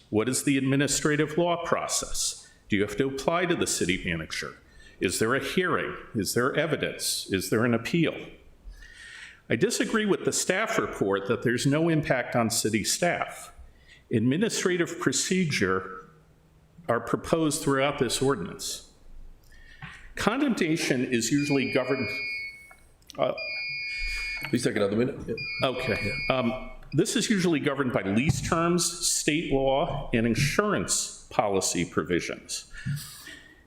What is the administrative law process? Do you have to apply to the city manager? Is there a hearing? Is there evidence? Is there an appeal? I disagree with the staff report that there's no impact on city staff. Administrative procedure are proposed throughout this ordinance. Condemnation is usually governed. Please take another minute. Yeah. Okay. This is usually governed by lease terms, state law, and insurance policy provisions.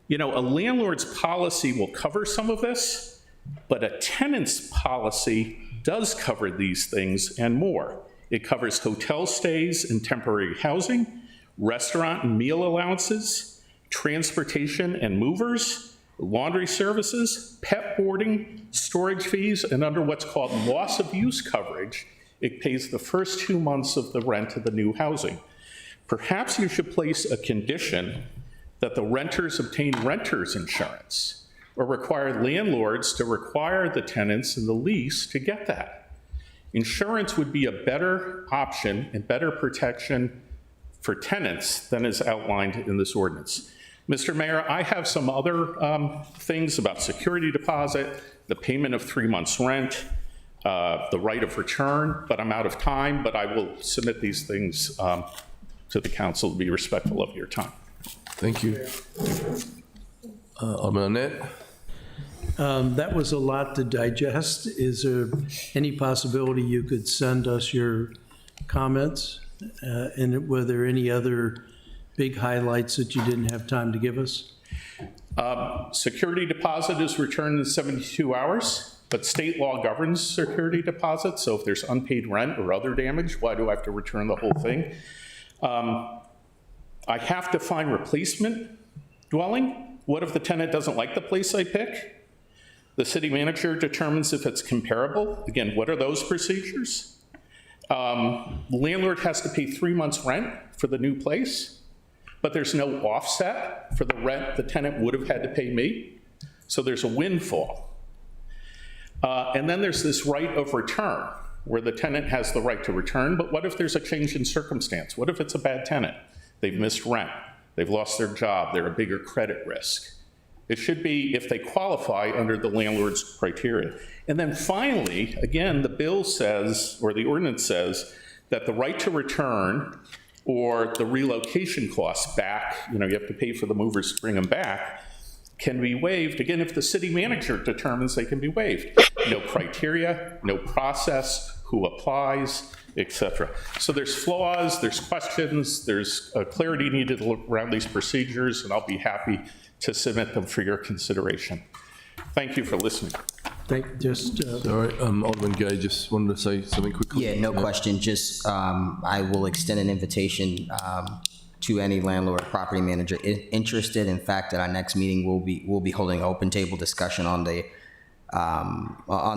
You know, a landlord's policy will cover some of this, but a tenant's policy does cover these things and more. It covers hotel stays and temporary housing, restaurant and meal allowances, transportation and movers, laundry services, pet boarding, storage fees, and under what's called loss of use coverage, it pays the first 2 months of the rent of the new housing. Perhaps you should place a condition that the renters obtain renter's insurance or require landlords to require the tenants in the lease to get that. Insurance would be a better option and better protection for tenants than is outlined in this ordinance. Mr. Mayor, I have some other things about security deposit, the payment of 3 months' rent, the right of return, but I'm out of time, but I will submit these things to the council to be respectful of your time. Thank you. Alderman Annette? That was a lot to digest. Is there any possibility you could send us your comments? And were there any other big highlights that you didn't have time to give us? Security deposit is returned in 72 hours, but state law governs security deposits. So if there's unpaid rent or other damage, why do I have to return the whole thing? I have to find replacement dwelling. What if the tenant doesn't like the place I pick? The city manager determines if it's comparable. Again, what are those procedures? Landlord has to pay 3 months' rent for the new place, but there's no offset for the rent the tenant would have had to pay me. So there's a windfall. And then there's this right of return, where the tenant has the right to return, but what if there's a change in circumstance? What if it's a bad tenant? They've missed rent, they've lost their job, they're a bigger credit risk. It should be if they qualify under the landlord's criteria. And then finally, again, the bill says, or the ordinance says, that the right to return or the relocation costs back, you have to pay for the movers to bring them back, can be waived, again, if the city manager determines they can be waived. No criteria, no process, who applies, etc. So there's flaws, there's questions, there's clarity needed around these procedures, and I'll be happy to submit them for your consideration. Thank you for listening. All right, Alderman Gay just wanted to say something quickly. Yeah, no question. Just I will extend an invitation to any landlord or property manager interested. In fact, at our next meeting, we'll be holding an open table discussion on the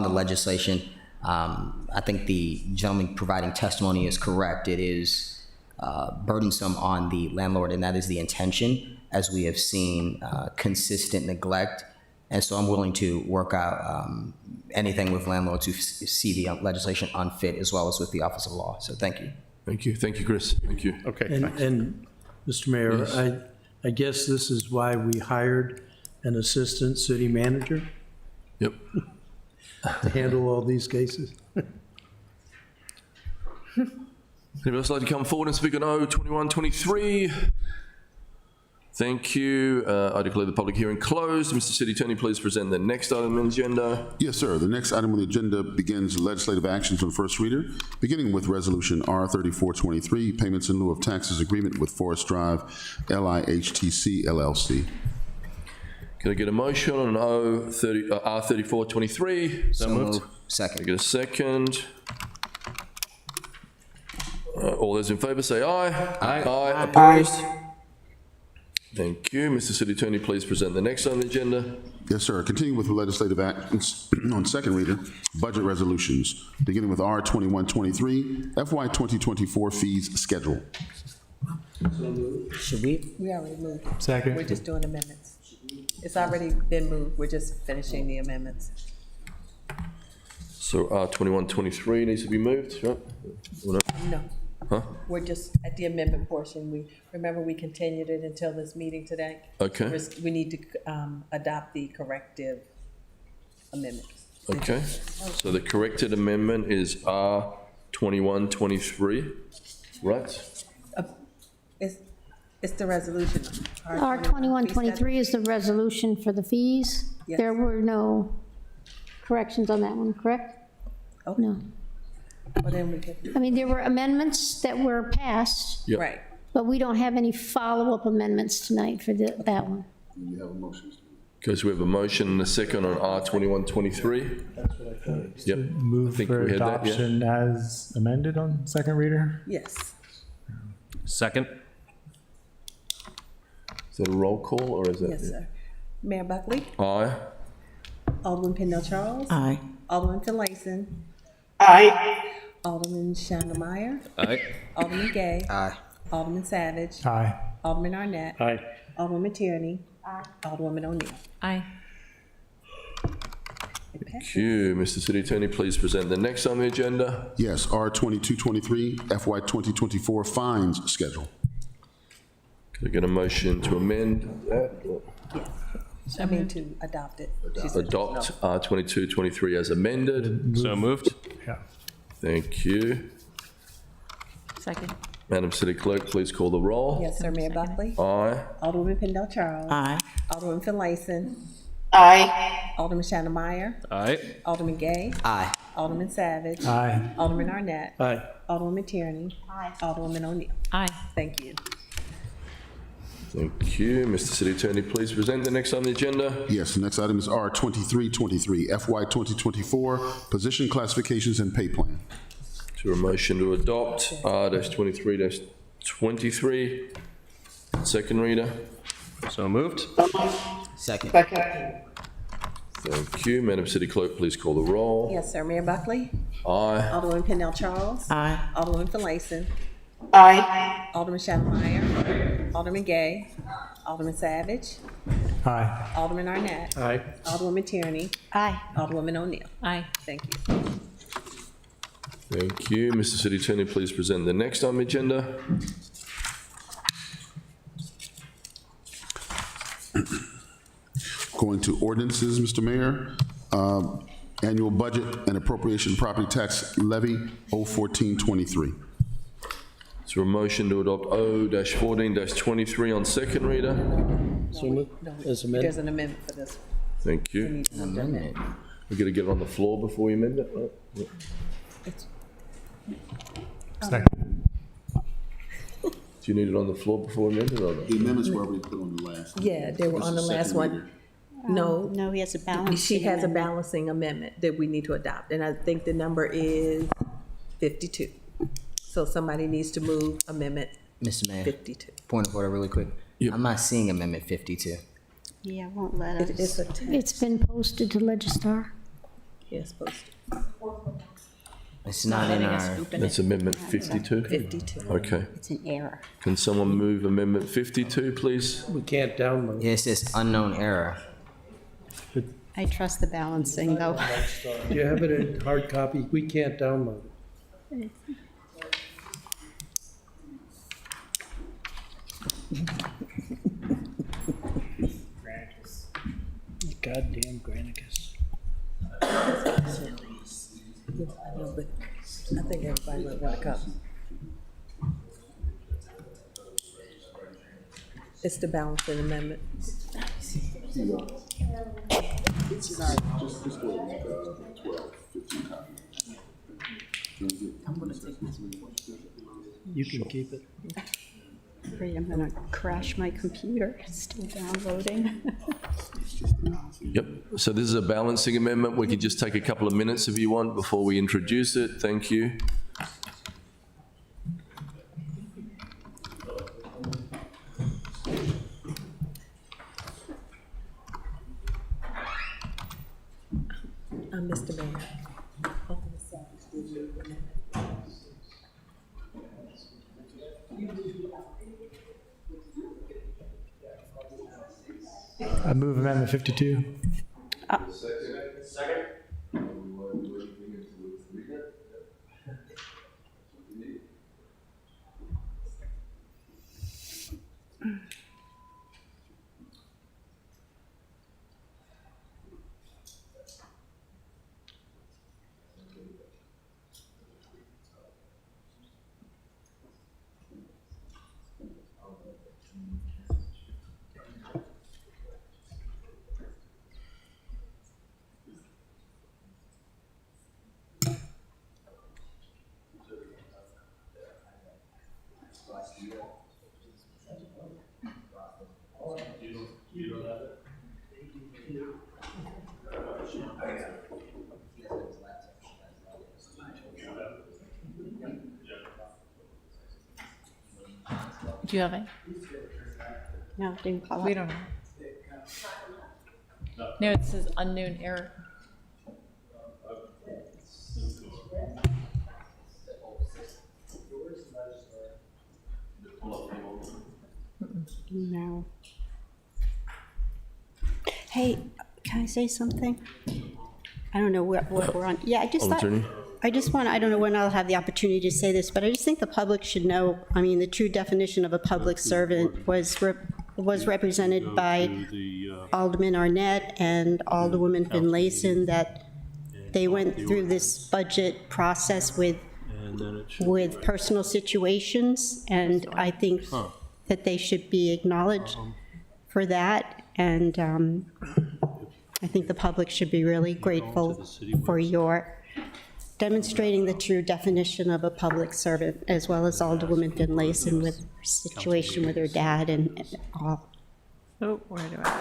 legislation. I think the gentleman providing testimony is correct. It is burdensome on the landlord, and that is the intention, as we have seen consistent neglect. And so I'm willing to work out anything with landlords who see the legislation unfit, as well as with the Office of Law. So thank you. Thank you. Thank you, Chris. Thank you. Okay, And, thanks. and Mr. Mayor, Yes. I guess this is why we hired an assistant city manager Yep. to handle all these cases. Anybody else like to come forward and speak on 02123? Thank you. I declare the public hearing closed. Mr. City Attorney, please present the next item on the agenda. Yes, sir. The next item on the agenda begins legislative actions on first reader, beginning with Resolution R3423, Payments in lieu of Taxes Agreement with Forest Drive LIHTC LLC. Can I get a motion on R3423? So moved. Second. Can I get a second? All those in favor say aye. Aye. Aye. Opposed? Thank you. Mr. City Attorney, please present the next on the agenda. Yes, sir. Continuing with legislative actions on second reader, budget resolutions, beginning with R2123, FY 2024 fees schedule. Should we? We already moved. Second. We're just doing amendments. It's already been moved. We're just finishing the amendments. So R2123 needs to be moved, right? Or no? No. Huh? We're just at the amendment portion. We continued it until this meeting today. Okay. We need to adopt the corrective amendments. Okay. So the corrected amendment is R2123, right? It's the resolution. R2123 is the resolution for the fees. Yes. There were no corrections on that one, correct? Okay. No. Well, then we could, I mean, there were amendments that were passed, Yep. right. but we don't have any follow-up amendments tonight for that one. Okay, so we have a motion and a second on R2123. Yep. Move think for we had that, yeah. adoption as amended on second reader? Yes. Second. Is that a roll call or is that? Yes, sir. Mayor Buckley, Aye. Alderman Pendle Charles, Aye. Alderman Finlayson, Aye. Alderman Shonda Meyer, Aye. Alderman Gay, Aye. Alderman Savage, Aye. Alderman Arnett, Aye. Alderwoman Tierney, Alderwoman O'Neill. Aye. It passes. Thank you. Mr. City Attorney, please present the next on the agenda. Yes, R2223, FY 2024 fines schedule. Can I get a motion to amend that? I mean, to adopt it. She said Adopt no. R2223 as amended. So moved. Yeah. Thank you. Second. Madam City Clerk, please call the roll. Yes, sir. Mayor Buckley, Aye. Alderman Pendle Charles, Aye. Alderman Finlayson, Aye. Alderman Shonda Meyer, Aye. Alderman Gay, Aye. Alderman Savage, Aye. Alderman Arnett, Aye. Alderwoman Tierney, Alderwoman O'Neill. Aye. Thank you. Thank you. Mr. City Attorney, please present the next on the agenda. Yes, the next item is R2323, FY 2024 position classifications and pay plan. To a motion to adopt R-23-23. Second reader. So moved. Second. Second. Thank you. Madam City Clerk, please call the roll. Yes, sir. Mayor Buckley, Aye. Alderman Pendle Charles, Aye. Alderman Finlayson, Aye. Alderman Shonda Meyer, Alderman Gay, Alderman Savage, Aye. Alderman Arnett, Aye. Alderwoman Tierney, Aye. Alderwoman O'Neill. Aye. Thank you. Thank you. Mr. City Attorney, please present the next on the agenda. Going to ordinances, Mr. Mayor. Annual budget and appropriation property tax levy 01423. Is there a motion to adopt O-14-23 on second reader? So moved. No, As amended. there's an amendment for this. Thank We you. need to amend it. We gotta get it on the floor before we amend it, right? Yeah. Second. Do you need it on the floor before we amend it or not? The amendments were already put on the last. Yeah, they were on the last one. No, No, he has a balance. she has a balancing amendment that we need to adopt, and I think the number is 52. So somebody needs to move amendment Mr. Mayor, 52. point of order really quick. I'm not seeing Amendment 52. Yeah, won't let us. It's a text. It's been posted to Legistar. Yes, posted. It's not in our, That's Amendment 52? 52. Okay. It's an error. Can someone move Amendment 52, please? We can't download. yeah, it says unknown error. I trust the balancing, though. Do you have it in hard copy? We can't download it. Goddamn Granicus. I know, but I think everybody might want a copy. It's the balancing amendment. You can keep it. Wait, I'm gonna crash my computer. It's still downloading. Yep. So this is a balancing amendment. We could just take a couple of minutes if you want before we introduce it. Thank you. Mr. Mayor. I move Amendment 52. Do you have it? No, it didn't pop up. We don't know. No, it says unknown error. No. Hey, can I say something? I don't know what we're on. Yeah, I just thought, Attorney? I just want, I don't know when I'll have the opportunity to say this, but I just think the public should know, I mean, the true definition of a public servant was represented by Alderman Arnett and Alderwoman Finlayson, that they went through this budget process with personal situations, and I think that they should be acknowledged for that, and I think the public should be really grateful for your demonstrating the true definition of a public servant, as well as Alderwoman Finlayson with her situation with her dad and all. Oh, where do I?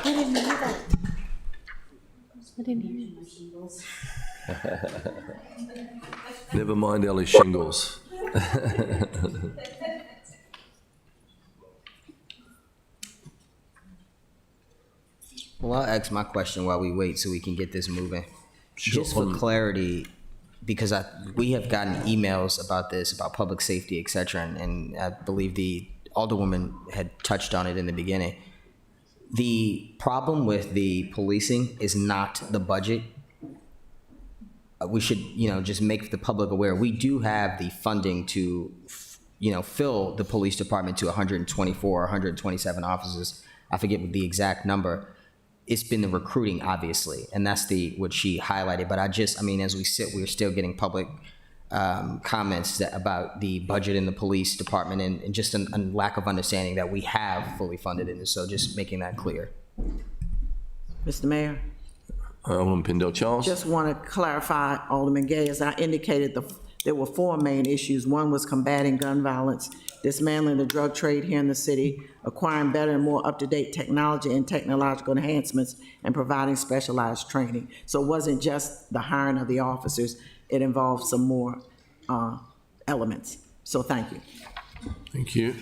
I didn't know that. I didn't hear you. Never mind Ellie Shingles. Well, I'll ask my question while we wait so we can get this moving. Sure. Just for clarity, because we have gotten emails about this, about public safety, et cetera, and I believe the Alderwoman had touched on it in the beginning. The problem with the policing is not the budget. We should, just make the public aware. We do have the funding to, fill the police department to 124 or 127 officers. I forget what the exact number. It's been the recruiting, obviously, and that's what she highlighted. But as we sit, we're still getting public comments about the budget in the police department and just a lack of understanding that we have fully funded it. So just making that clear. Mr. Mayor, Alderman Pindell Charles. just want to clarify, Alderman Gay, as I indicated, there were four main issues. One was combating gun violence, dismantling the drug trade here in the city, acquiring better and more up-to-date technology and technological enhancements, and providing specialized training. So it wasn't just the hiring of the officers, it involved some more elements. So thank you. Thank you.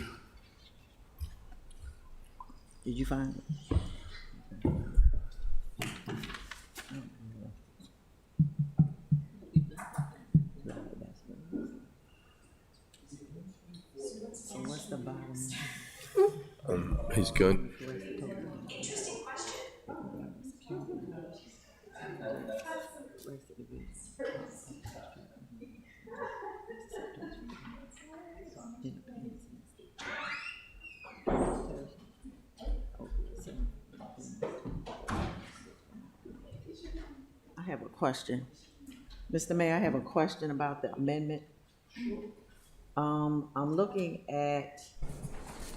Did you find it? So what's the bottom? He's going. I have a question. Mr. Mayor, I have a question about the amendment. I'm looking at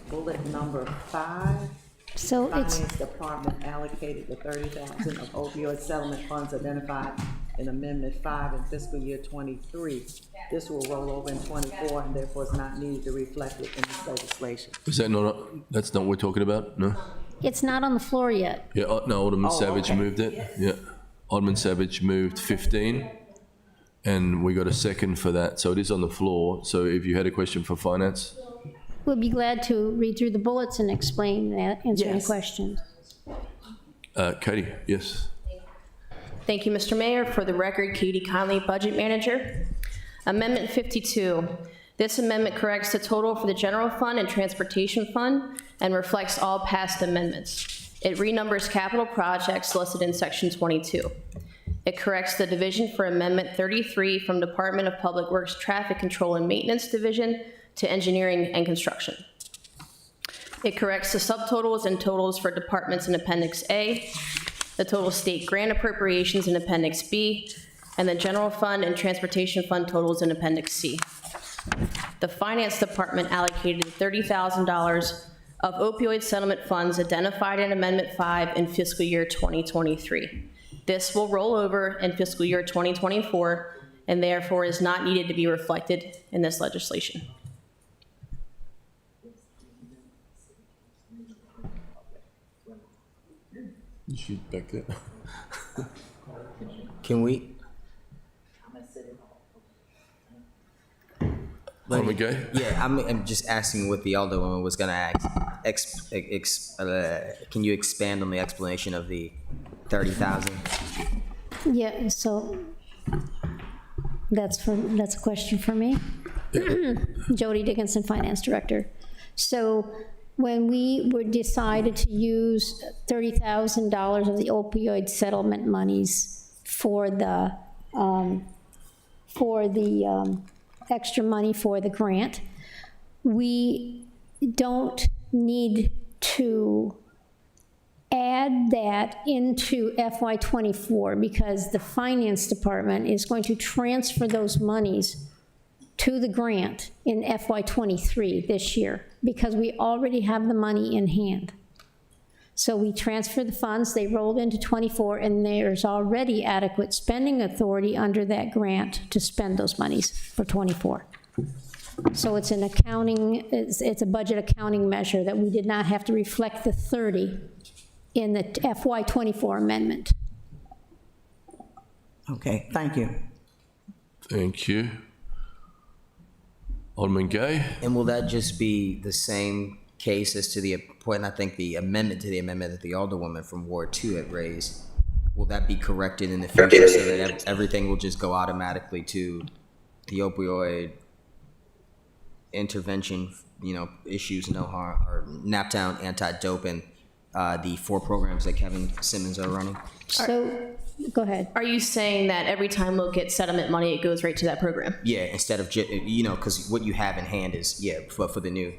bullet number 5. So it's, Finance Department allocated the 30,000 of opioid settlement funds identified in Amendment 5 in fiscal year 23. This will roll over in 24 and therefore is not needed to reflect it in this legislation. Is that not, that's not what we're talking about? No? it's not on the floor yet. Yeah, no, Alderman Oh, Savage okay. moved it. Yeah. Alderman Savage moved 15, and we got a second for that. So it is on the floor. So if you had a question for finance? We'll be glad to read through the bullets and explain that, answer any Yes. questions. Katie, yes. Thank you, Mr. Mayor. For the record, Katie Conley, Budget Manager. Amendment 52. This amendment corrects the total for the General Fund and Transportation Fund and reflects all past amendments. It renumbers capital projects listed in Section 22. It corrects the division for Amendment 33 from Department of Public Works Traffic Control and Maintenance Division to Engineering and Construction. It corrects the subtotals and totals for departments in Appendix A, the total state grant appropriations in Appendix B, and the General Fund and Transportation Fund totals in Appendix C. The Finance Department allocated $30,000 of opioid settlement funds identified in Amendment 5 in fiscal year 2023. This will roll over in fiscal year 2024 and therefore is not needed to be reflected in this legislation. You should back that. Can we? Alderman Gay? Yeah, I'm just asking what the Alderwoman was gonna ask. Can you expand on the explanation of the 30,000? Yeah, so that's a question for me. Jody Dickinson, Finance Director. So when we were decided to use $30,000 of the opioid settlement monies for the extra money for the grant, we don't need to add that into FY24 because the Finance Department is going to transfer those monies to the grant in FY23 this year because we already have the money in hand. So we transfer the funds, they rolled into 24, and there's already adequate spending authority under that grant to spend those monies for 24. So it's an accounting, it's a budget accounting measure that we did not have to reflect the 30 in the FY24 amendment. Okay, thank you. Thank you. Alderman Gay? And will that just be the same case as to the point, I think the amendment to the amendment that the Alderwoman from Ward 2 had raised? Will that be corrected in the future so that everything will just go automatically to the opioid intervention, issues, no harm, or NAPTOWN, anti-dope, and the 4 programs that Kevin Simmons are running? So, go ahead. Are you saying that every time we'll get settlement money, it goes right to that program? Yeah, instead of, because what you have in hand is, for the new.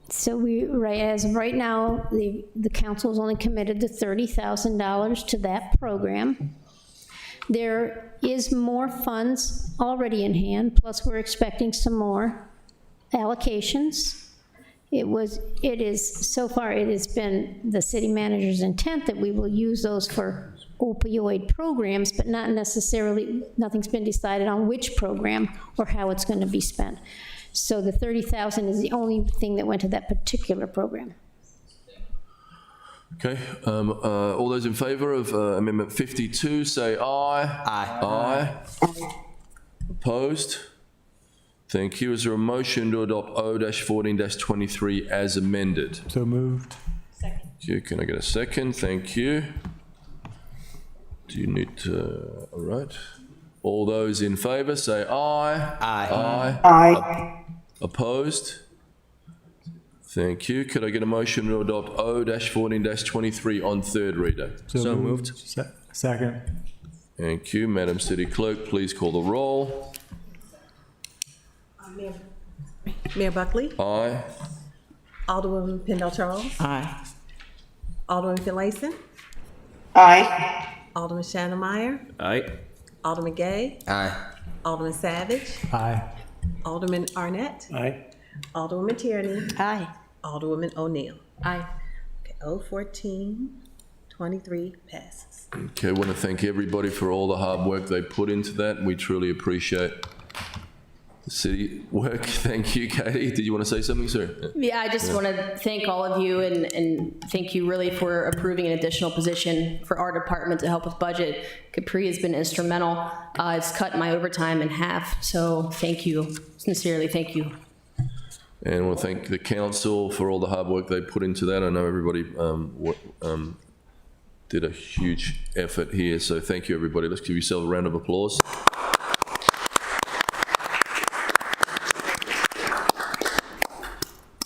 So as of right now, the council's only committed to $30,000 to that program. There is more funds already in hand, plus we're expecting some more allocations. So far, it has been the city manager's intent that we will use those for opioid programs, but not necessarily, nothing's been decided on which program or how it's going to be spent. So the 30,000 is the only thing that went to that particular program. Okay, all those in favor of Amendment 52, say aye. Aye. Aye. Opposed? Thank you. Is there a motion to adopt O-14-23 as amended? So moved. Second. You, can I get a second? Thank you. Do you need to, all right. All those in favor say aye. Aye. Aye. Opposed? Thank you. Could I get a motion to adopt O-14-23 on third reader? So moved. Second. Thank you. Madam City Clerk, please call the roll. Mayor Buckley, Aye. Alderwoman Pendle Charles, Aye. Alderman Finlayson, Aye. Alderman Shannon Meyer, Aye. Alderman Gay, Aye. Alderman Savage, Aye. Alderman Arnett, Aye. Alderwoman Tierney, Aye. Alderwoman O'Neill. Aye. Okay, 0-14-23 passes. Okay, I want to thank everybody for all the hard work they put into that. We truly appreciate the city work. Thank you, Katie. Did you want to say something, sir? Yeah, I just want to thank all of you and thank you really for approving an additional position for our department to help with budget. Capri has been instrumental. It's cut my overtime in half, so thank you. Sincerely, thank you. And I want to thank the council for all the hard work they put into that. I know everybody did a huge effort here, so thank you, everybody. Let's give yourself a round of applause.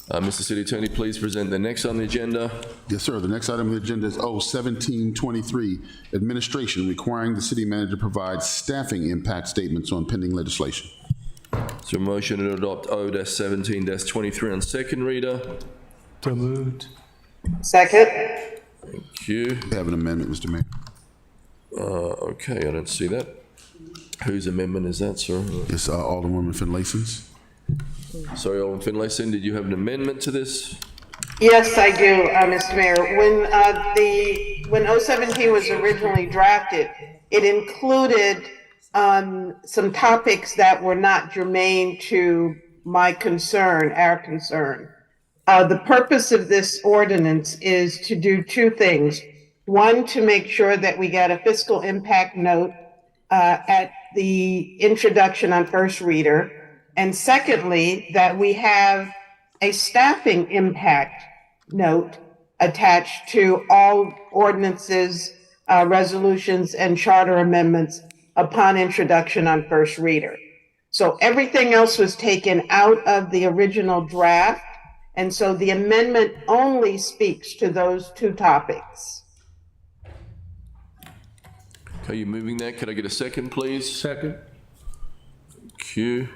Mr. City Attorney, please present the next on the agenda. Yes, sir. The next item on the agenda is O-1723, administration requiring the city manager provide staffing impact statements on pending legislation. Is there a motion to adopt O-17-23 on second reader? So moved. Second. Thank you. We have an amendment, Mr. Mayor. Okay, I don't see that. Whose amendment is that, sir? It's Alderwoman Finlayson's. Sorry, Alderman Finlayson, did you have an amendment to this? Yes, I do, Mr. Mayor. When O-17 was originally drafted, it included some topics that were not germane to my concern, our concern. The purpose of this ordinance is to do two things. One, to make sure that we get a fiscal impact note at the introduction on first reader. And secondly, that we have a staffing impact note attached to all ordinances, resolutions, and charter amendments upon introduction on first reader. So everything else was taken out of the original draft, and so the amendment only speaks to those two topics. Okay, you moving that? Could I get a second, please? Second. Thank you.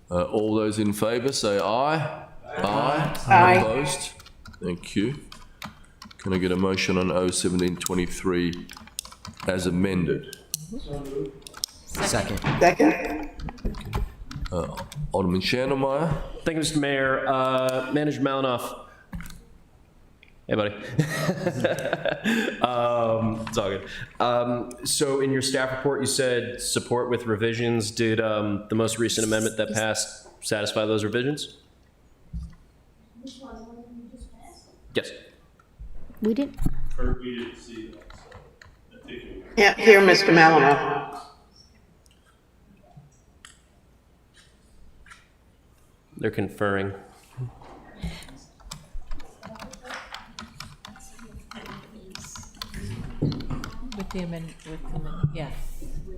All those in favor say aye. Aye. Aye. Opposed? Thank you. Can I get a motion on O-1723 as amended? Second. Second. Alderman Shannon. Thank you, Mr. Mayor. Manager Malinoff. Hey, buddy. It's all good. So in your staff report, you said support with revisions. Did the most recent amendment that passed satisfy those revisions? Yes. We didn't. Yeah, here, Mr. Malinow. They're conferring. With the amendment, yeah.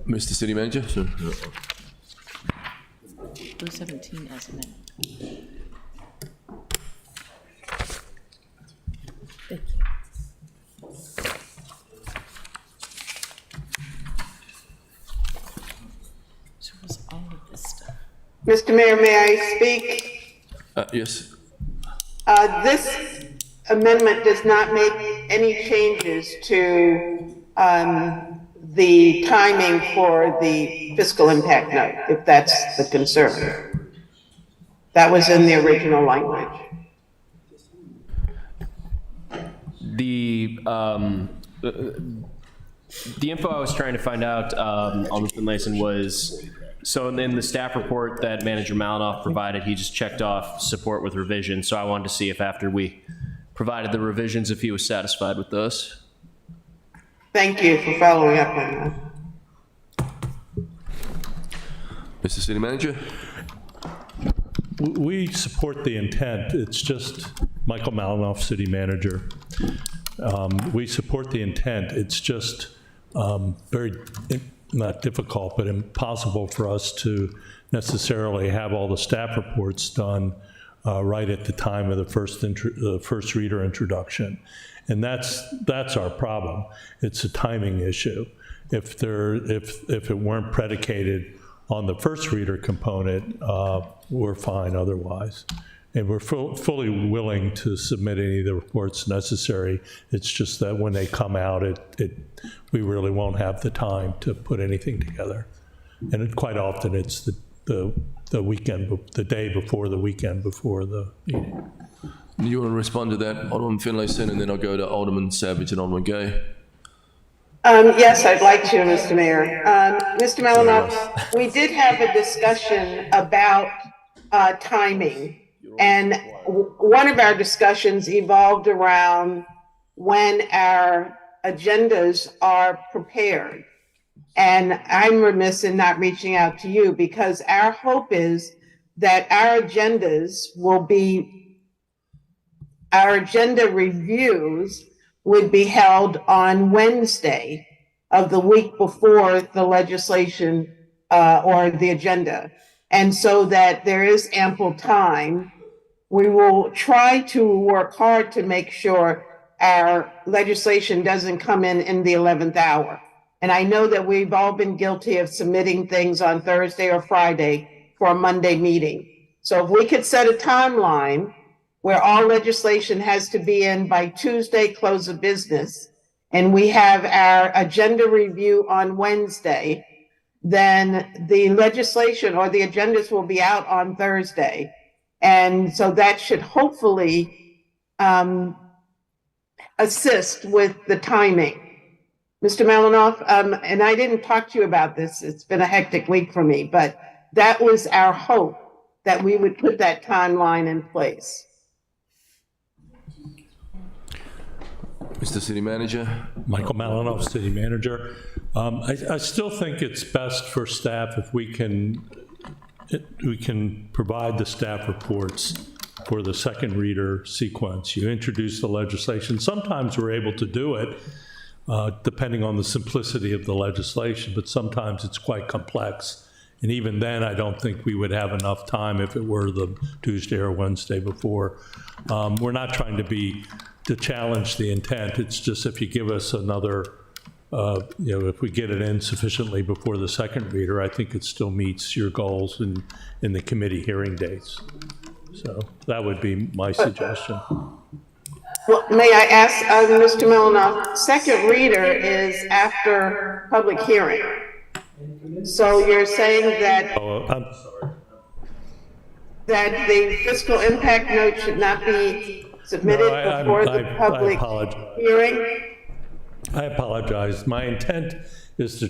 Mr. City Manager? Sir? O-17 as amended. Thank you. So was all of this stuff. Mr. Mayor, may I speak? Yes. This amendment does not make any changes to the timing for the fiscal impact note, if that's the concern. That was in the original language. The info I was trying to find out, Alderman Finlayson, was, so in the staff report that Manager Malinoff provided, he just checked off support with revisions. So I wanted to see if after we provided the revisions, if he was satisfied with those. Thank you for following up on that. Mr. City Manager? We support the intent. It's just Michael Malinoff, City Manager. We support the intent. It's just very, not difficult, but impossible for us to necessarily have all the staff reports done right at the time of the first reader introduction. And that's our problem. It's a timing issue. If it weren't predicated on the first reader component, we're fine otherwise. And we're fully willing to submit any of the reports necessary. It's just that when they come out, we really won't have the time to put anything together. And quite often it's the weekend, the day before the weekend before the meeting. You want to respond to that, Alderman Finlayson, and then I'll go to Alderman Savage and Alderman Gay. Yes, I'd like to, Mr. Mayor. Mr. Malinoff, we did have a discussion about timing, and one of our discussions evolved around when our agendas are prepared. And I'm remiss in not reaching out to you because our hope is that our agenda reviews would be held on Wednesday of the week before the legislation or the agenda. And so that there is ample time, we will try to work hard to make sure our legislation doesn't come in the 11th hour. And I know that we've all been guilty of submitting things on Thursday or Friday for a Monday meeting. So if we could set a timeline where all legislation has to be in by Tuesday, close of business, and we have our agenda review on Wednesday, then the legislation or the agendas will be out on Thursday. And so that should hopefully assist with the timing. Mr. Malinoff, and I didn't talk to you about this, it's been a hectic week for me, but that was our hope, that we would put that timeline in place. Mr. City Manager? Michael Malinoff, City Manager. I still think it's best for staff if we can provide the staff reports for the second reader sequence. You introduce the legislation. Sometimes we're able to do it depending on the simplicity of the legislation, but sometimes it's quite complex. And even then, I don't think we would have enough time if it were the Tuesday or Wednesday before. We're not trying to challenge the intent. It's just if you give us another, if we get it in sufficiently before the second reader, I think it still meets your goals in the committee hearing dates. So that would be my suggestion. Well, may I ask, Mr. Malinoff, second reader is after public hearing. So you're saying that I'm sorry. That the fiscal impact note should not be submitted before the public hearing? I apologize. My intent is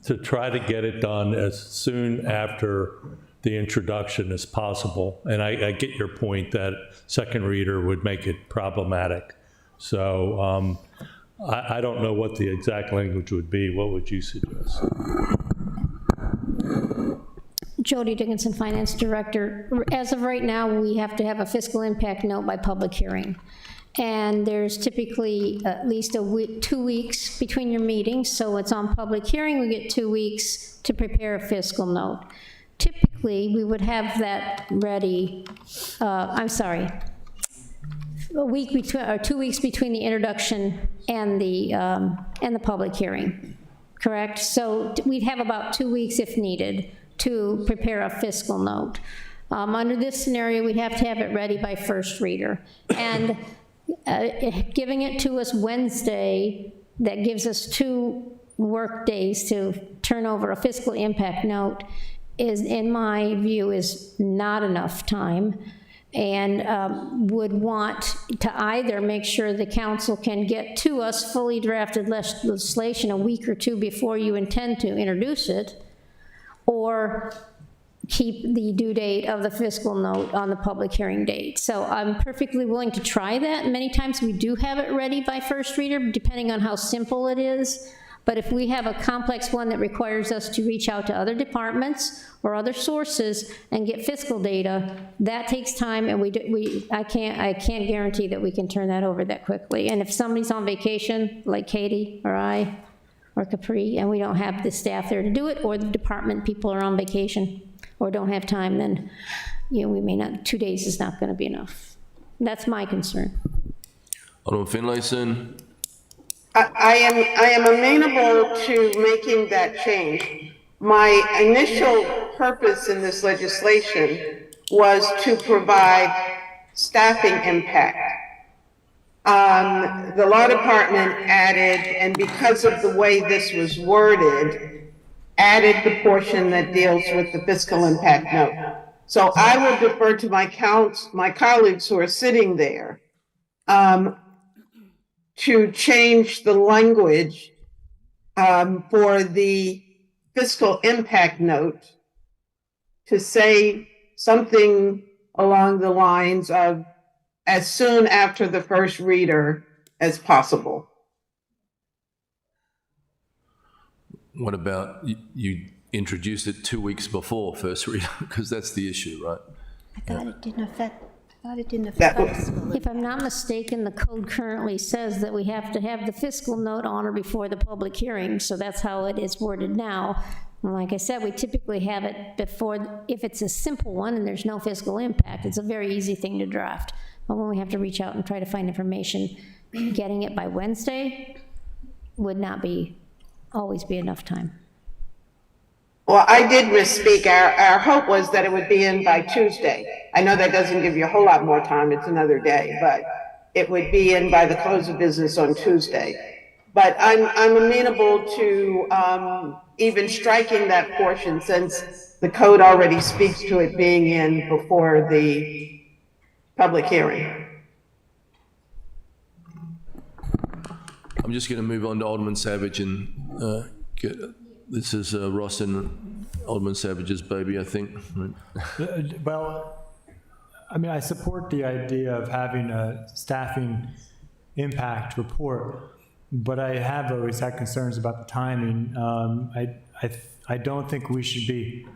to try to get it done as soon after the introduction as possible. And I get your point that second reader would make it problematic. So I don't know what the exact language would be. What would you suggest? Jody Dickinson, Finance Director. As of right now, we have to have a fiscal impact note by public hearing. And there's typically at least 2 weeks between your meetings. So it's on public hearing, we get 2 weeks to prepare a fiscal note. Typically, we would have that ready, a week between, or 2 weeks between the introduction and the public hearing, correct? So we'd have about 2 weeks if needed to prepare a fiscal note. Under this scenario, we'd have to have it ready by first reader. And giving it to us Wednesday, that gives us 2 work days to turn over a fiscal impact note is, in my view, is not enough time, and would want to either make sure the council can get to us fully drafted legislation a week or 2 before you intend to introduce it, or keep the due date of the fiscal note on the public hearing date. So I'm perfectly willing to try that. Many times we do have it ready by first reader, depending on how simple it is. But if we have a complex one that requires us to reach out to other departments or other sources and get fiscal data, that takes time, and I can't guarantee that we can turn that over that quickly. And if somebody's on vacation, like Katie or I or Capri, and we don't have the staff there to do it, or the department people are on vacation or don't have time, then, you know, we may not, 2 days is not gonna be enough. That's my concern. Alderman Finlayson. I am amenable to making that change. My initial purpose in this legislation was to provide staffing impact. The law department added, and because of the way this was worded, added the portion that deals with the fiscal impact note. So I will defer to my colleagues who are sitting there to change the language for the fiscal impact note to say something along the lines of as soon after the first reader as possible. What about you introduce it 2 weeks before first reader? Because that's the issue, right? I thought it didn't affect If I'm not mistaken, the code currently says that we have to have the fiscal note on or before the public hearing, so that's how it is worded now. And like I said, we typically have it before, if it's a simple one and there's no fiscal impact, it's a very easy thing to draft. But when we have to reach out and try to find information, getting it by Wednesday would not always be enough time. Well, I did misspeak. Our hope was that it would be in by Tuesday. I know that doesn't give you a whole lot more time, it's another day, but it would be in by the close of business on Tuesday. But I'm amenable to even striking that portion, since the code already speaks to it being in before the public hearing. I'm just going to move on to Alderman Savage and get, this is Ross and Alderman Savage's baby, I think. Well, I mean, I support the idea of having a staffing impact report, but I have always had concerns about the timing. I don't think we should be,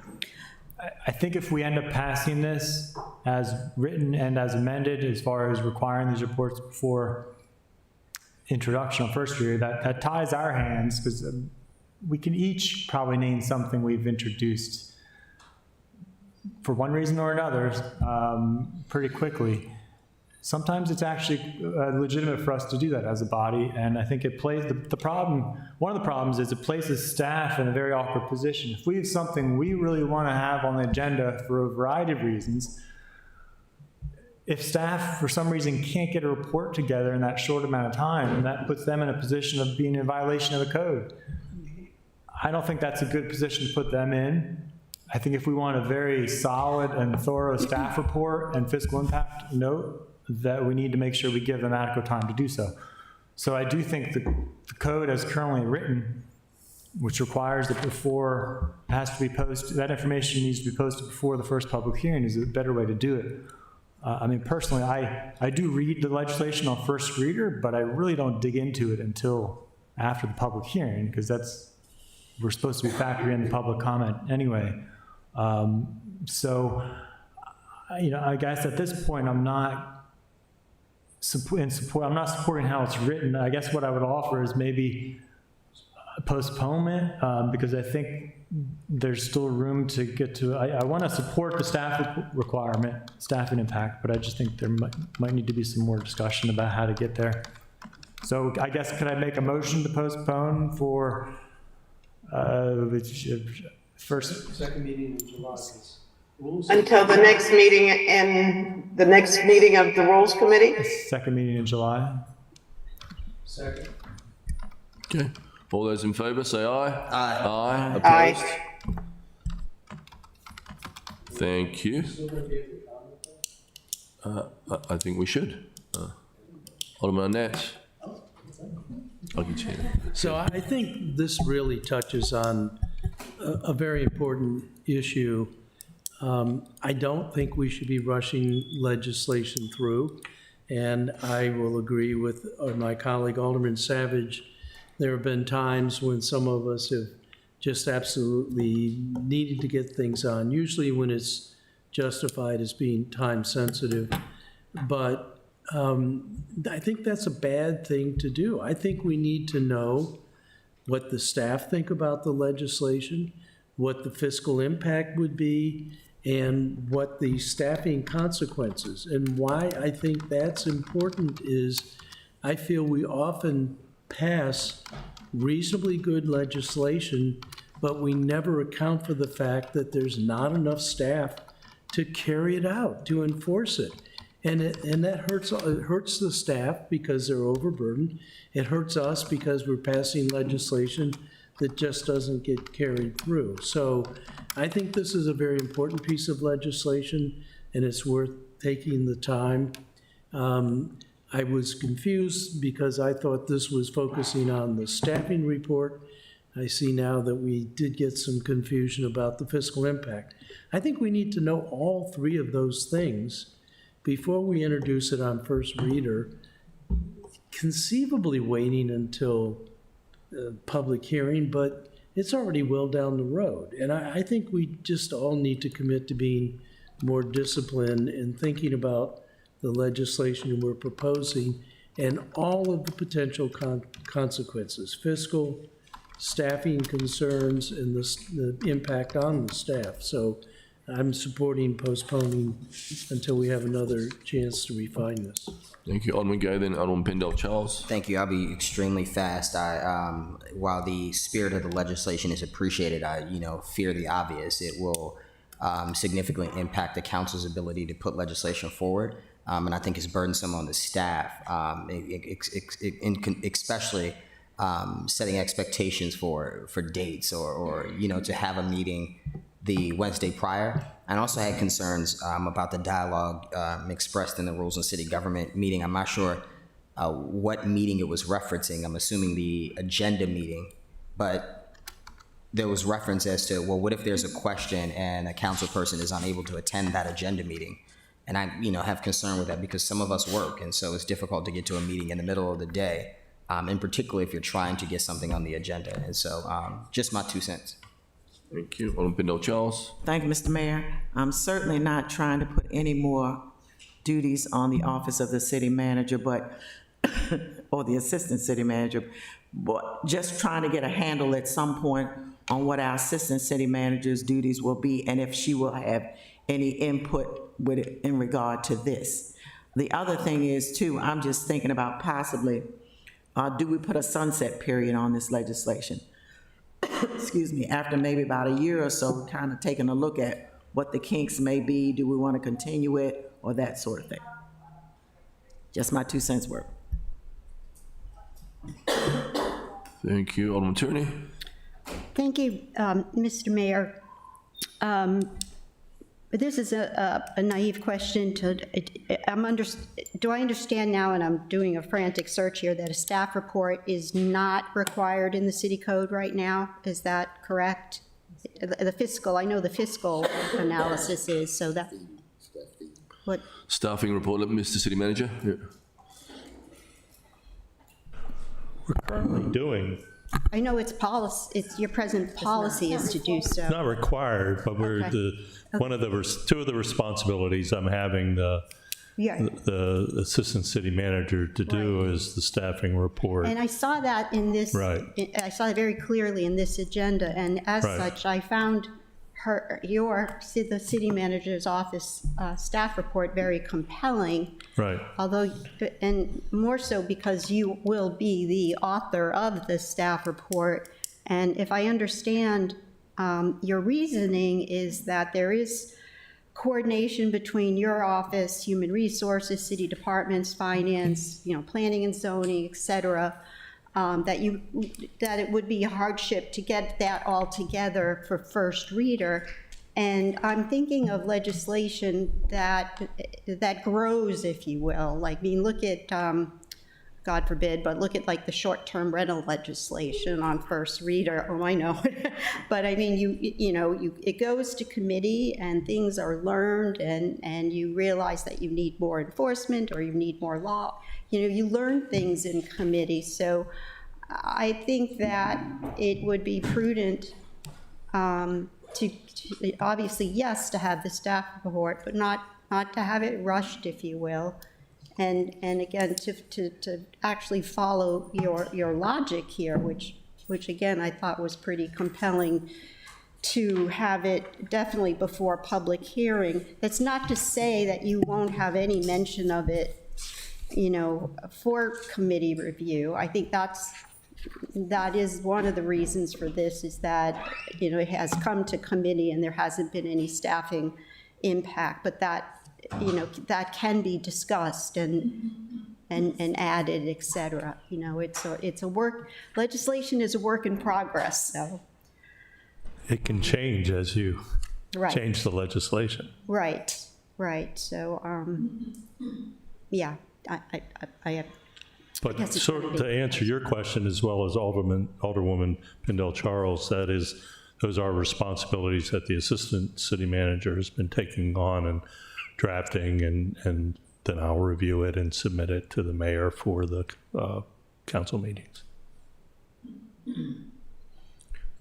I think if we end up passing this as written and as amended, as far as requiring these reports before introduction on first reader, that ties our hands, because we can each probably name something we've introduced for one reason or another pretty quickly. Sometimes it's actually legitimate for us to do that as a body, and I think it plays, the problem, one of the problems is it places staff in a very awkward position. If we have something we really want to have on the agenda for a variety of reasons, if staff for some reason can't get a report together in that short amount of time, and that puts them in a position of being in violation of the code, I don't think that's a good position to put them in. I think if we want a very solid and thorough staff report and fiscal impact note, that we need to make sure we give them adequate time to do so. So I do think the code as currently written, which requires that before, it has to be posted, that information needs to be posted before the first public hearing, is a better way to do it. I mean, personally, I do read the legislation on first reader, but I really don't dig into it until after the public hearing, because we're supposed to be factoring in the public comment anyway. So, you know, I guess at this point, I'm not supporting how it's written. I guess what I would offer is maybe a postponement, because I think there's still room to get to, I want to support the staff requirement, staffing impact, but I just think there might need to be some more discussion about how to get there. So I guess, could I make a motion to postpone for Second meeting in July. Until the next meeting of the Rules Committee? Second meeting in July. Second. Okay. All those in favor, say aye. Aye. Aye. Opposed? Thank you. I think we should. Alderman Nat. I'll get you. So I think this really touches on a very important issue. I don't think we should be rushing legislation through, and I will agree with my colleague Alderman Savage There have been times when some of us have just absolutely needed to get things on, usually when it's justified as being time sensitive. But I think that's a bad thing to do. I think we need to know what the staff think about the legislation, what the fiscal impact would be, and what the staffing consequences. And why I think that's important is I feel we often pass reasonably good legislation, but we never account for the fact that there's not enough staff to carry it out, to enforce it. And that hurts the staff because they're overburdened. It hurts us because we're passing legislation that just doesn't get carried through. So I think this is a very important piece of legislation, and it's worth taking the time. I was confused because I thought this was focusing on the staffing report. I see now that we did get some confusion about the fiscal impact. I think we need to know all three of those things before we introduce it on first reader, conceivably waiting until public hearing, but it's already well down the road. And I think we just all need to commit to being more disciplined in thinking about the legislation we're proposing and all of the potential consequences, fiscal, staffing concerns, and the impact on the staff. So I'm supporting postponing until we have another chance to refine this. Thank you. Alderman Gay, then Alderman Pendle Charles. Thank you. I'll be extremely fast. While the spirit of the legislation is appreciated, I fear the obvious. It will significantly impact the council's ability to put legislation forward, and I think it's burdensome on the staff, especially setting expectations for dates or to have a meeting the Wednesday prior. And also had concerns about the dialogue expressed in the Rules and City Government meeting. I'm not sure what meeting it was referencing. I'm assuming the agenda meeting, but there was reference as to, well, what if there's a question and a council person is unable to attend that agenda meeting? And I, have concern with that because some of us work, and so it's difficult to get to a meeting in the middle of the day, and particularly if you're trying to get something on the agenda. And so just my 2 cents. Thank you. Alderman Pendle Charles. Thank you, Mr. Mayor. I'm certainly not trying to put any more duties on the office of the city manager, or the assistant city manager, but just trying to get a handle at some point on what our assistant city manager's duties will be and if she will have any input with it in regard to this. The other thing is too, I'm just thinking about possibly, do we put a sunset period on this legislation? Excuse me, after maybe about a year or so, kind of taking a look at what the kinks may be. Do we want to continue it or that sort of thing? Just my 2 cents worth. Thank you. Alderman Tierney. Thank you, Mr. Mayor. This is a naive question. Do I understand now, and I'm doing a frantic search here, that a staff report is not required in the city code right now? Is that correct? The fiscal, I know the fiscal analysis is, so that, what? Staffing report, Mr. City Manager. Yeah. We're currently doing. I know it's policy, it's your present policy is to do so. Not required, but we're Okay. one of the two of the responsibilities I'm having the assistant city manager to do is the staffing report. And I saw that in this, Right. I saw it very clearly in this agenda, and as Right. such, I found the city manager's office staff report very compelling. Right. Although, and more so because you will be the author of the staff report. And if I understand, your reasoning is that there is coordination between your office, human resources, city departments, finance, planning and zoning, et cetera, that it would be a hardship to get that all together for first reader. And I'm thinking of legislation that grows, if you will. Look at, God forbid, but look at like the short-term rental legislation on first reader. Oh, I know. But I mean, it goes to committee and things are learned and you realize that you need more enforcement or you need more law. You learn things in committee. So I think that it would be prudent to obviously, yes, to have the staff report, but not to have it rushed, if you will. And again, to actually follow your logic here, which again, I thought was pretty compelling, to have it definitely before public hearing. That's not to say that you won't have any mention of it, for committee review. I think that is one of the reasons for this, is that, it has come to committee and there hasn't been any staffing impact, but that, that can be discussed and added, et cetera. It's a work, legislation is a work in progress, so. It can change as you Right. change the legislation. Right. So, yeah, I But Yes, it's sort gonna of be- to answer your question, as well as Alderwoman Pindell Charles, those are responsibilities that the assistant city manager has been taking on and drafting, and then I'll review it and submit it to the mayor for the council meetings.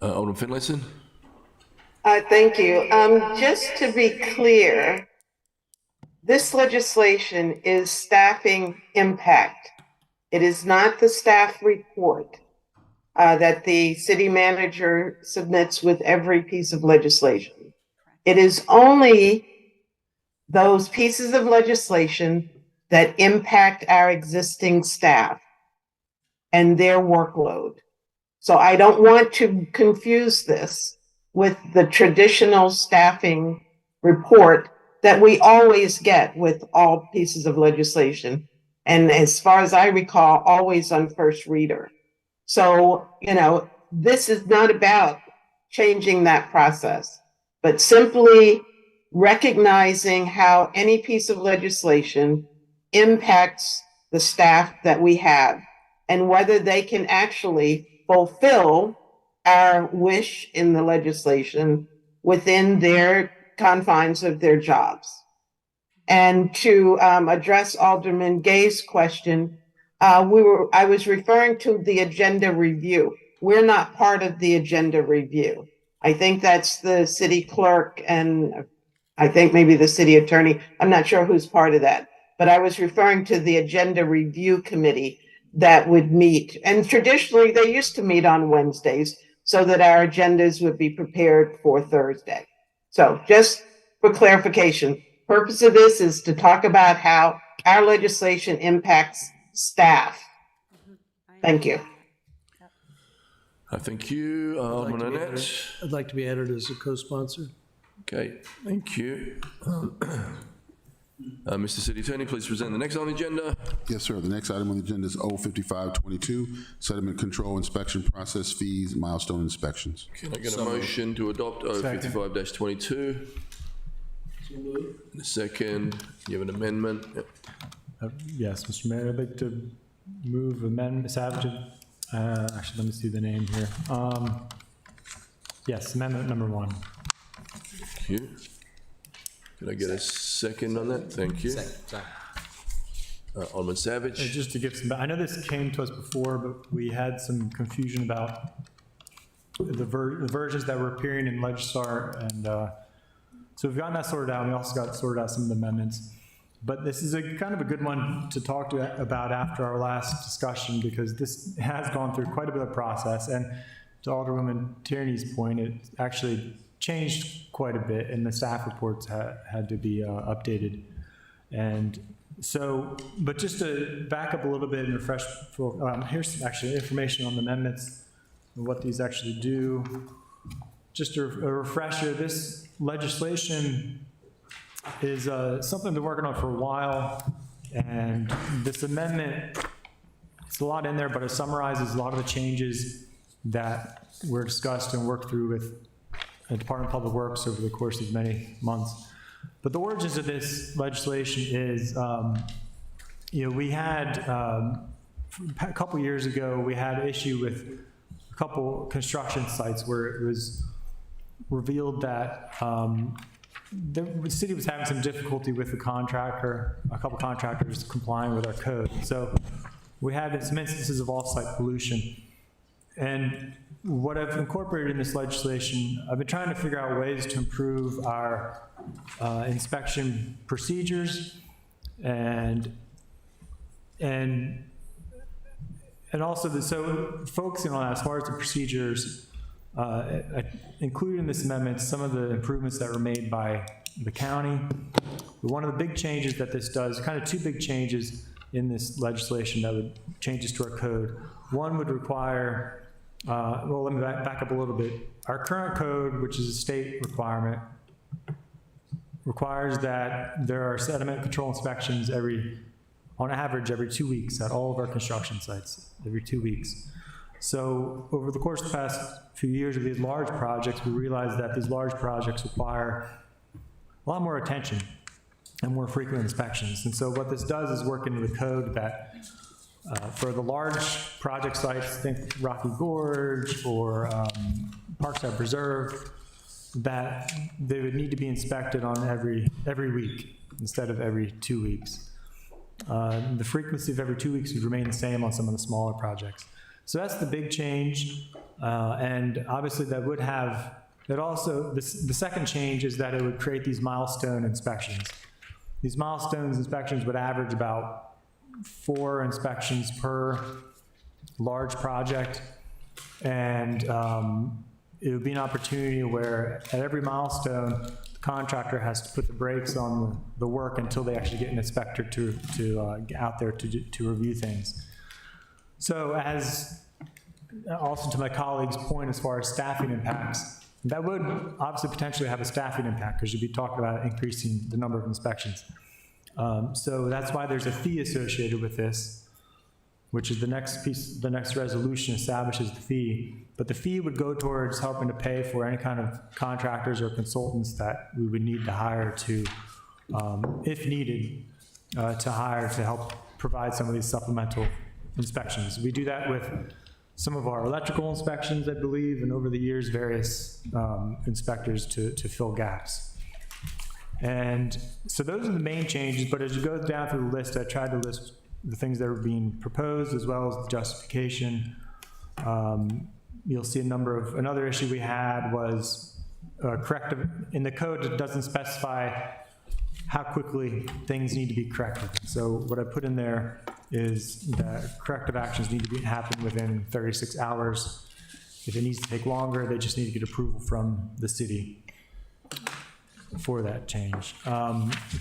Alderman Finlayson? Thank you. Just to be clear, this legislation is staffing impact. It is not the staff report that the city manager submits with every piece of legislation. It is only those pieces of legislation that impact our existing staff and their workload. So I don't want to confuse this with the traditional staffing report that we always get with all pieces of legislation. And as far as I recall, always on first reader. So, this is not about changing that process, but simply recognizing how any piece of legislation impacts the staff that we have and whether they can actually fulfill our wish in the legislation within their confines of their jobs. And to address Alderman Gay's question, I was referring to the agenda review. We're not part of the agenda review. I think that's the city clerk and I think maybe the city attorney. I'm not sure who's part of that, but I was referring to the agenda review committee that would meet. And traditionally, they used to meet on Wednesdays so that our agendas would be prepared for Thursday. So just for clarification, purpose of this is to talk about how our legislation impacts staff. Thank you. Thank you. Alderman Annette? I'd like to be added as a co-sponsor. Okay, thank you. Mr. City Attorney, please present the next on the agenda. Yes, sir. The next item on the agenda is O5522, sediment control inspection process fees, milestone inspections. Can I get a motion to adopt O55-22? In a second, you have an amendment. Yep. Yes, Mr. Mayor, I'd like to move amendment, Savage, actually, let me see the name here. Yes, amendment number 1. Thank you. Can I get a second on that? Thank you. Alderman Savage? Just to give some, I know this came to us before, but we had some confusion about the versions that were appearing in Legistar, and so we've gotten that sorted out. We also got sorted out some of the amendments. But this is a kind of a good one to talk about after our last discussion, because this has gone through quite a bit of process. And to Alderwoman Tierney's point, it actually changed quite a bit, and the staff reports had to be updated. And so, but just to back up a little bit and refresh, here's actually information on the amendments and what these actually do. Just a refresher, this legislation is something they're working on for a while, and this amendment, it's a lot in there, but it summarizes a lot of the changes that were discussed and worked through with the Department of Public Works over the course of many months. But the origins of this legislation is, we had, a couple years ago, we had an issue with a couple construction sites where it was revealed that the city was having some difficulty with a couple contractors complying with our code. So we had some instances of off-site pollution. And what I've incorporated in this legislation, I've been trying to figure out ways to improve our inspection procedures and also, so focusing on, as far as the procedures, including in this amendment, some of the improvements that were made by the county. One of the big changes that this does, kind of two big changes in this legislation that would changes to our code. One would require, well, let me back up a little bit. Our current code, which is a state requirement, requires that there are sediment control inspections on average every 2 weeks at all of our construction sites, every 2 weeks. So over the course of the past few years of these large projects, we realized that these large projects require a lot more attention and more frequent inspections. And so what this does is work into the code that for the large project sites, think Rocky Gorge or Parkside Preserve, that they would need to be inspected on every week instead of every 2 weeks. The frequency of every 2 weeks would remain the same on some of the smaller projects. So that's the big change, and obviously that would have, it also, the second change is that it would create these milestone inspections. These milestone inspections would average about 4 inspections per large project, and it would be an opportunity where at every milestone, the contractor has to put the brakes on the work until they actually get an inspector to get out there to review things. So as also to my colleague's point as far as staffing impacts, that would obviously potentially have a staffing impact because you'd be talking about increasing the number of inspections. So that's why there's a fee associated with this, which is the next piece, the next resolution establishes the fee. But the fee would go towards helping to pay for any kind of contractors or consultants that we would need to hire to, if needed, to hire to help provide some of these supplemental inspections. We do that with some of our electrical inspections, I believe, and over the years, various inspectors to fill gaps. And so those are the main changes, but as you go down through the list, I tried to list the things that are being proposed as well as the justification. You'll see another issue we had was corrective, in the code it doesn't specify how quickly things need to be corrected. So what I put in there is that corrective actions need to happen within 36 hours. If it needs to take longer, they just need to get approval from the city for that change.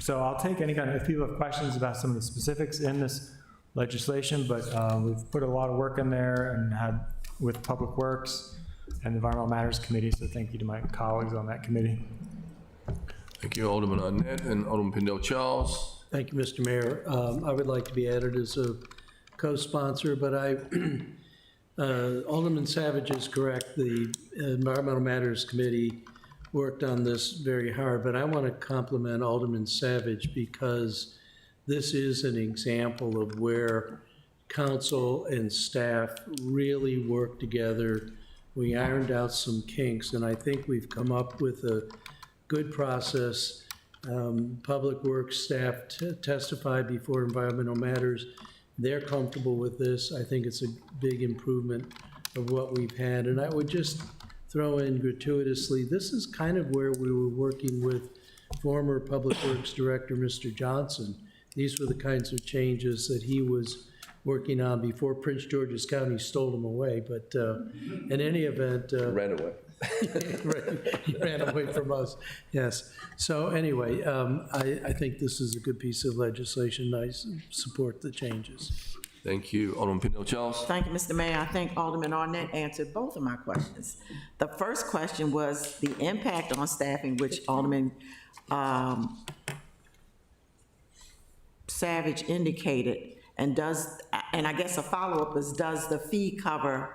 So I'll take if people have questions about some of the specifics in this legislation, but we've put a lot of work in there and had with Public Works and the Environmental Matters Committee, so thank you to my colleagues on that committee. Thank you, Alderman Arnett and Alderman Pindell-Charles. Thank you, Mr. Mayor. I would like to be added as a co-sponsor, but Alderman Savage is correct. The Environmental Matters Committee worked on this very hard, but I want to compliment Alderman Savage because this is an example of where council and staff really work together. We ironed out some kinks, and I think we've come up with a good process. Public Works staff testified before Environmental Matters. They're comfortable with this. I think it's a big improvement of what we've had. And I would just throw in gratuitously, this is kind of where we were working with former Public Works Director, Mr. Johnson. These were the kinds of changes that he was working on before Prince George's County stole them away. But in any event, Ran away. He ran away from us, yes. So anyway, I think this is a good piece of legislation. I support the changes. Thank you, Alderman Pindell-Charles. Thank you, Mr. Mayor. I think Alderman Arnett answered both of my questions. The first question was the impact on staffing, which Alderman Savage indicated, and I guess a follow-up is, does the fee cover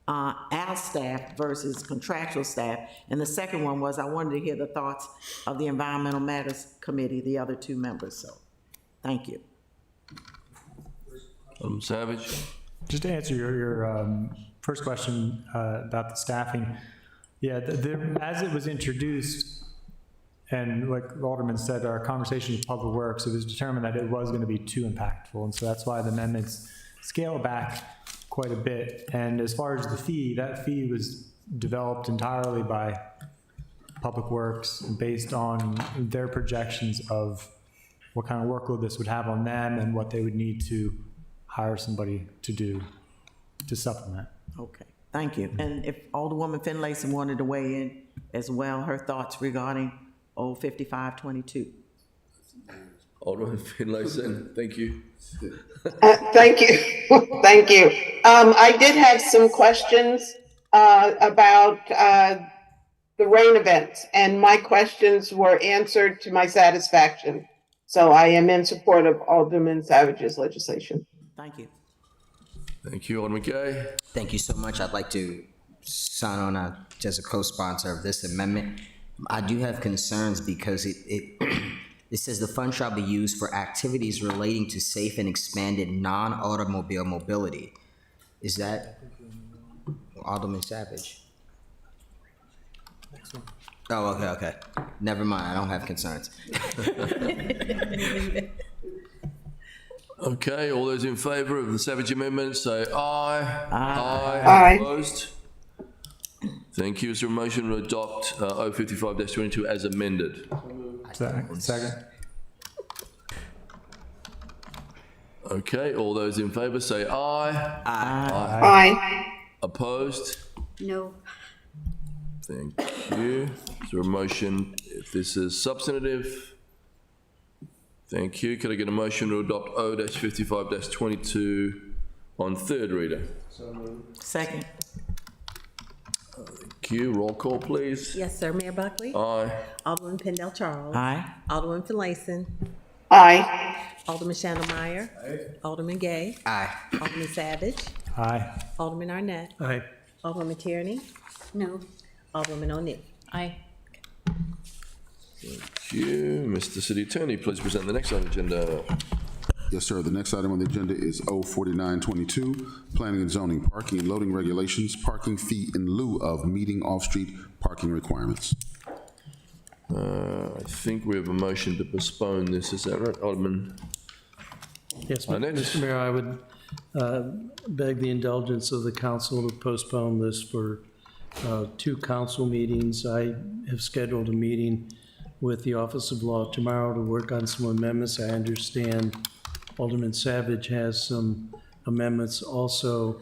our staff versus contractual staff? And the second one was, I wanted to hear the thoughts of the Environmental Matters Committee, the other two members, so thank you. Savage. Just to answer your first question about the staffing, yeah, as it was introduced, and like Alderman said, our conversation with Public Works, it was determined that it was going to be too impactful, and so that's why the amendments scale back quite a bit. And as far as the fee, that fee was developed entirely by Public Works based on their projections of what kind of workload this would have on them and what they would need to hire somebody to do to supplement. Okay, thank you. And if Alderwoman Finlayson wanted to weigh in as well, her thoughts regarding 5522. Alderman Finlayson, thank you. Thank you. Thank you. I did have some questions about the rain events, and my questions were answered to my satisfaction. So I am in support of Alderman Savage's legislation. Thank you. Thank you, Alderman Gay. Thank you so much. I'd like to sign on as a co-sponsor of this amendment. I do have concerns because it says the fund shall be used for activities relating to safe and expanded non-automobile mobility. Is that Alderman Savage? Next one. Oh, okay. Never mind. I don't have concerns. Okay, all those in favor of the Savage Amendment, say aye. Aye. Opposed? Thank you. Is there a motion to adopt 055-22 as amended? Second. Okay, all those in favor, say aye. Aye. Opposed? No. Thank you. Is there a motion, if this is substantive? Thank you. Could I get a motion to adopt O-55-22 on third reader? Second. Thank you. Roll call, please. Yes, sir. Mayor Buckley? Aye. Alderman Pendle Charles? Aye. Alderman Finlayson? Aye. Alderman Shandell Meyer? Alderman Gay? Aye. Alderman Savage? Aye. Alderman Arnett? Aye. Alderwoman Tierney? No. Alderwoman O'Neill? Aye. Thank you. Mr. City Attorney, please present the next on the agenda. Yes, sir. The next item on the agenda is O4922, Planning and Zoning, Parking and Loading Regulations, Parking Fee in lieu of meeting off-street parking requirements. I think we have a motion to postpone this. Is that right, Alderman? Yes, Arnett? Mr. Mayor, I would beg the indulgence of the council to postpone this for 2 council meetings. I have scheduled a meeting with the Office of Law tomorrow to work on some amendments. I understand Alderman Savage has some amendments also.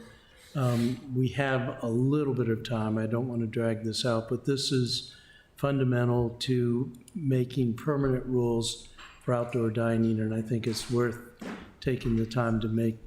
We have a little bit of time. I don't want to drag this out, but this is fundamental to making permanent rules for outdoor dining, and I think it's worth taking the time to make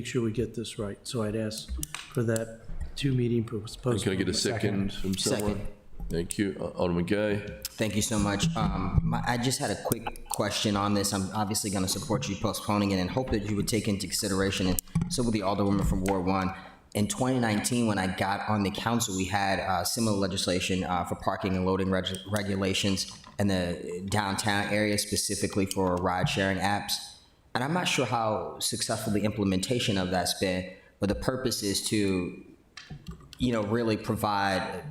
sure we get this right. So I'd ask for that 2 meeting postponement. Can I get a second from someone? Second. Thank you. Alderman Gay. Thank you so much. I just had a quick question on this. I'm obviously going to support you postponing it and hope that you would take into consideration, and so will the Alderwoman from Ward 1. In 2019, when I got on the council, we had similar legislation for parking and loading regulations in the downtown area, specifically for ride-sharing apps. And I'm not sure how successful the implementation of that's been, but the purpose is to, really provide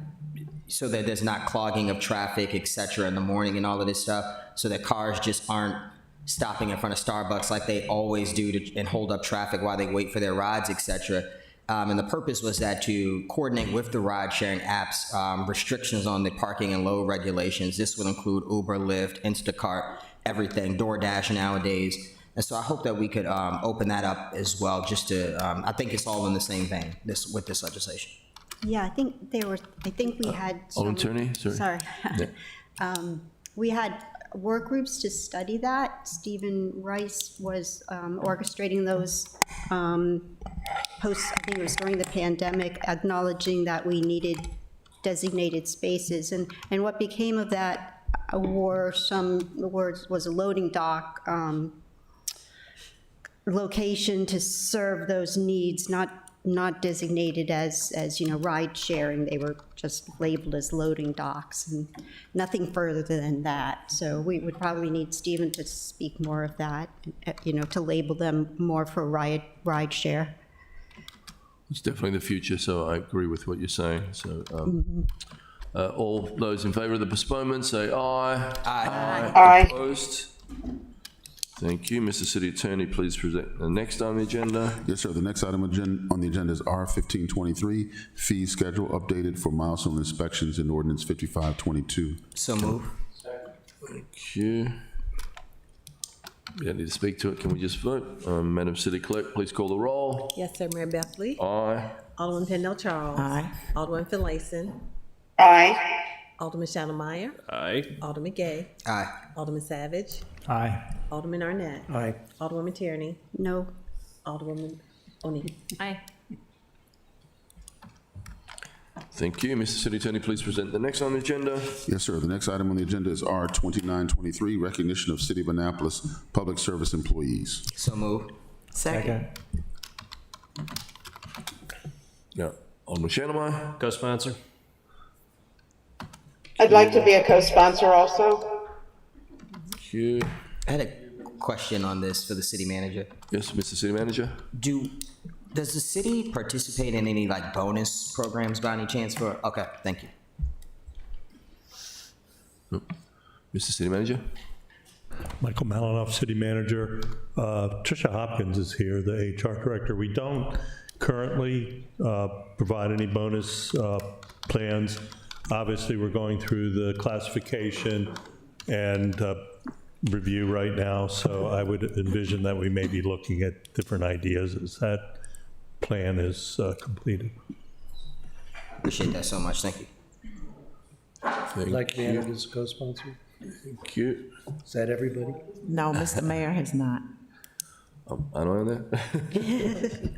so that there's not clogging of traffic, et cetera, in the morning and all of this stuff, so that cars just aren't stopping in front of Starbucks like they always do and hold up traffic while they wait for their rides, et cetera. And the purpose was that to coordinate with the ride-sharing apps, restrictions on the parking and load regulations. This would include Uber, Lyft, Instacart, everything, DoorDash nowadays. And so I hope that we could open that up as well, just to, I think it's all in the same vein with this legislation. Yeah, I think we had. Alderman Tierney, sorry. Sorry. We had work groups to study that. Stephen Rice was orchestrating those posts, I think it was during the pandemic, acknowledging that we needed designated spaces. And what became of that was a loading dock location to serve those needs, not designated as ride sharing. They were just labeled as loading docks and nothing further than that. So we would probably need Stephen to speak more of that, to label them more for ride share. It's definitely the future, so I agree with what you're saying. So all those in favor of the postponement say aye. Aye. Aye. Opposed? Thank you. Mr. City Attorney, please present the next on the agenda. Yes, sir. The next item on the agenda is R 1523, fee schedule updated for milestone inspections in ordinance 5522. So move. Thank you. We don't need to speak to it. Can we just vote? Madam City Clerk, please call the roll. Yes, sir, Mayor Bethley. Aye. Alderman Pendle Charles. Aye. Alderman Finlayson. Aye. Alderman Shannon Meyer. Aye. Alderman Gay. Aye. Alderman Savage. Aye. Alderman Arnett. Aye. Alderwoman Tierney. No. Alderwoman O'Neill. Aye. Thank you. Mr. City Attorney, please present the next on the agenda. Yes, sir. The next item on the agenda is R 2923, recognition of City of Annapolis public service employees. So move. Second. Yeah. Alderman Shannon. Co-sponsor? I'd like to be a co-sponsor also. Thank you. I had a question on this for the city manager. Yes, Mr. City Manager. Does the city participate in any like bonus programs by any chance for, okay, thank you. Mr. City Manager. Michael Malinoff, City Manager. Tricia Hopkins is here, the HR Director. We don't currently provide any bonus plans. Obviously, we're going through the classification and review right now, so I would envision that we may be looking at different ideas as that plan is completed. Appreciate that so much, thank you. Thank Like to be you. added as a co-sponsor? Thank you. Is that everybody? No, Mr. Mayor has not. I know that.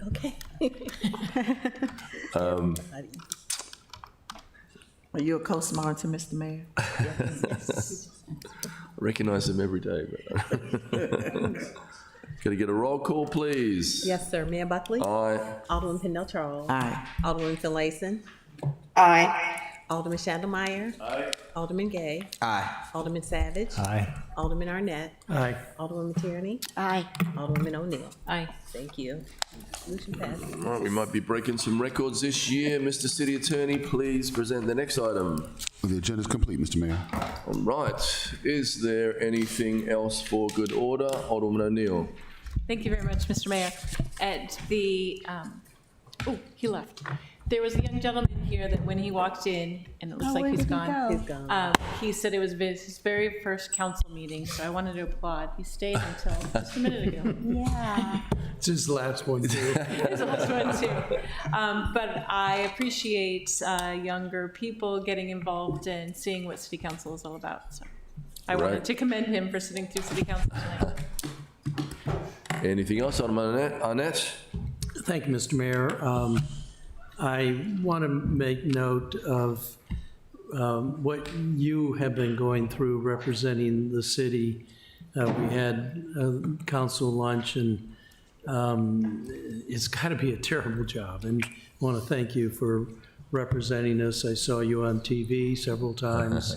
Okay. Are you a co-sponsor, Mr. Mayor? Recognize them every day, but. Can I get a roll call, please? Yes, sir, Mayor Buckley. Aye. Alderman Pendle Charles. Aye. Alderman Finlayson. Aye. Alderman Shandon Meyer. Aye. Alderman Gay. Aye. Alderman Savage. Aye. Alderman Arnett. Aye. Alderwoman Tierney. Aye. Alderwoman O'Neill. Aye. Thank you. Motion passes. All right, we might be breaking some records this year. Mr. City Attorney, please present the next item. The agenda is complete, Mr. Mayor. All right. Is there anything else for good order? Alderman O'Neill. Thank you very much, Mr. Mayor. At the, oh, he left. There was a young gentleman here that when he walked in, and it looks like he's gone. He's gone. He said it was his very first council meeting, so I wanted to applaud. He stayed until just a minute ago. Yeah. It's his last one, too. His last one, too. But I appreciate younger people getting involved and seeing what city council is all about. So I wanted Right. to commend him for sitting through city council tonight. Anything else, Alderman Arnett? Thank you, Mr. Mayor. I want to make note of what you have been going through representing the city. We had a council lunch, and it's got to be a terrible job. And I want to thank you for representing us. I saw you on TV several times.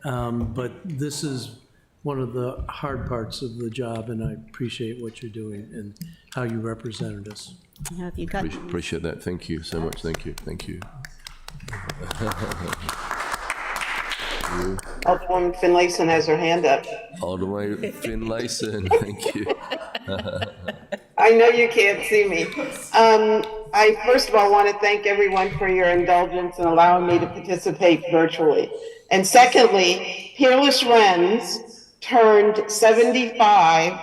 But this is one of the hard parts of the job, and I appreciate what you're doing and how you represented us. Have you got? Appreciate that. Thank you so much. Thank you. Thank you. Alderwoman Finlayson has her hand up. Alderman Finlayson, thank you. I know you can't see me. I first of all want to thank everyone for your indulgence in allowing me to participate virtually. And secondly, Peerless Wrens turned 75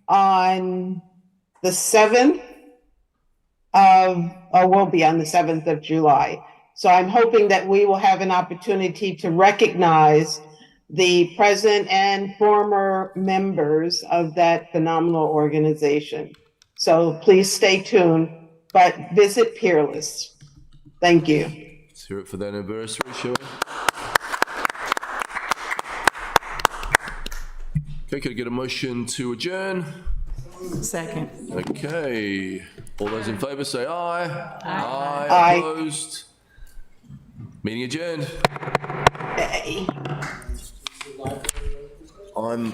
on the 7th or will be on the 7th of July. So I'm hoping that we will have an opportunity to recognize the present and former members of that phenomenal organization. So please stay tuned, but visit Peerless. Thank you. Let's hear it for the anniversary, shall we? Okay, can I get a motion to adjourn? Second. Okay, all those in favor say aye. Aye. Aye. Opposed? Meeting adjourned. I'm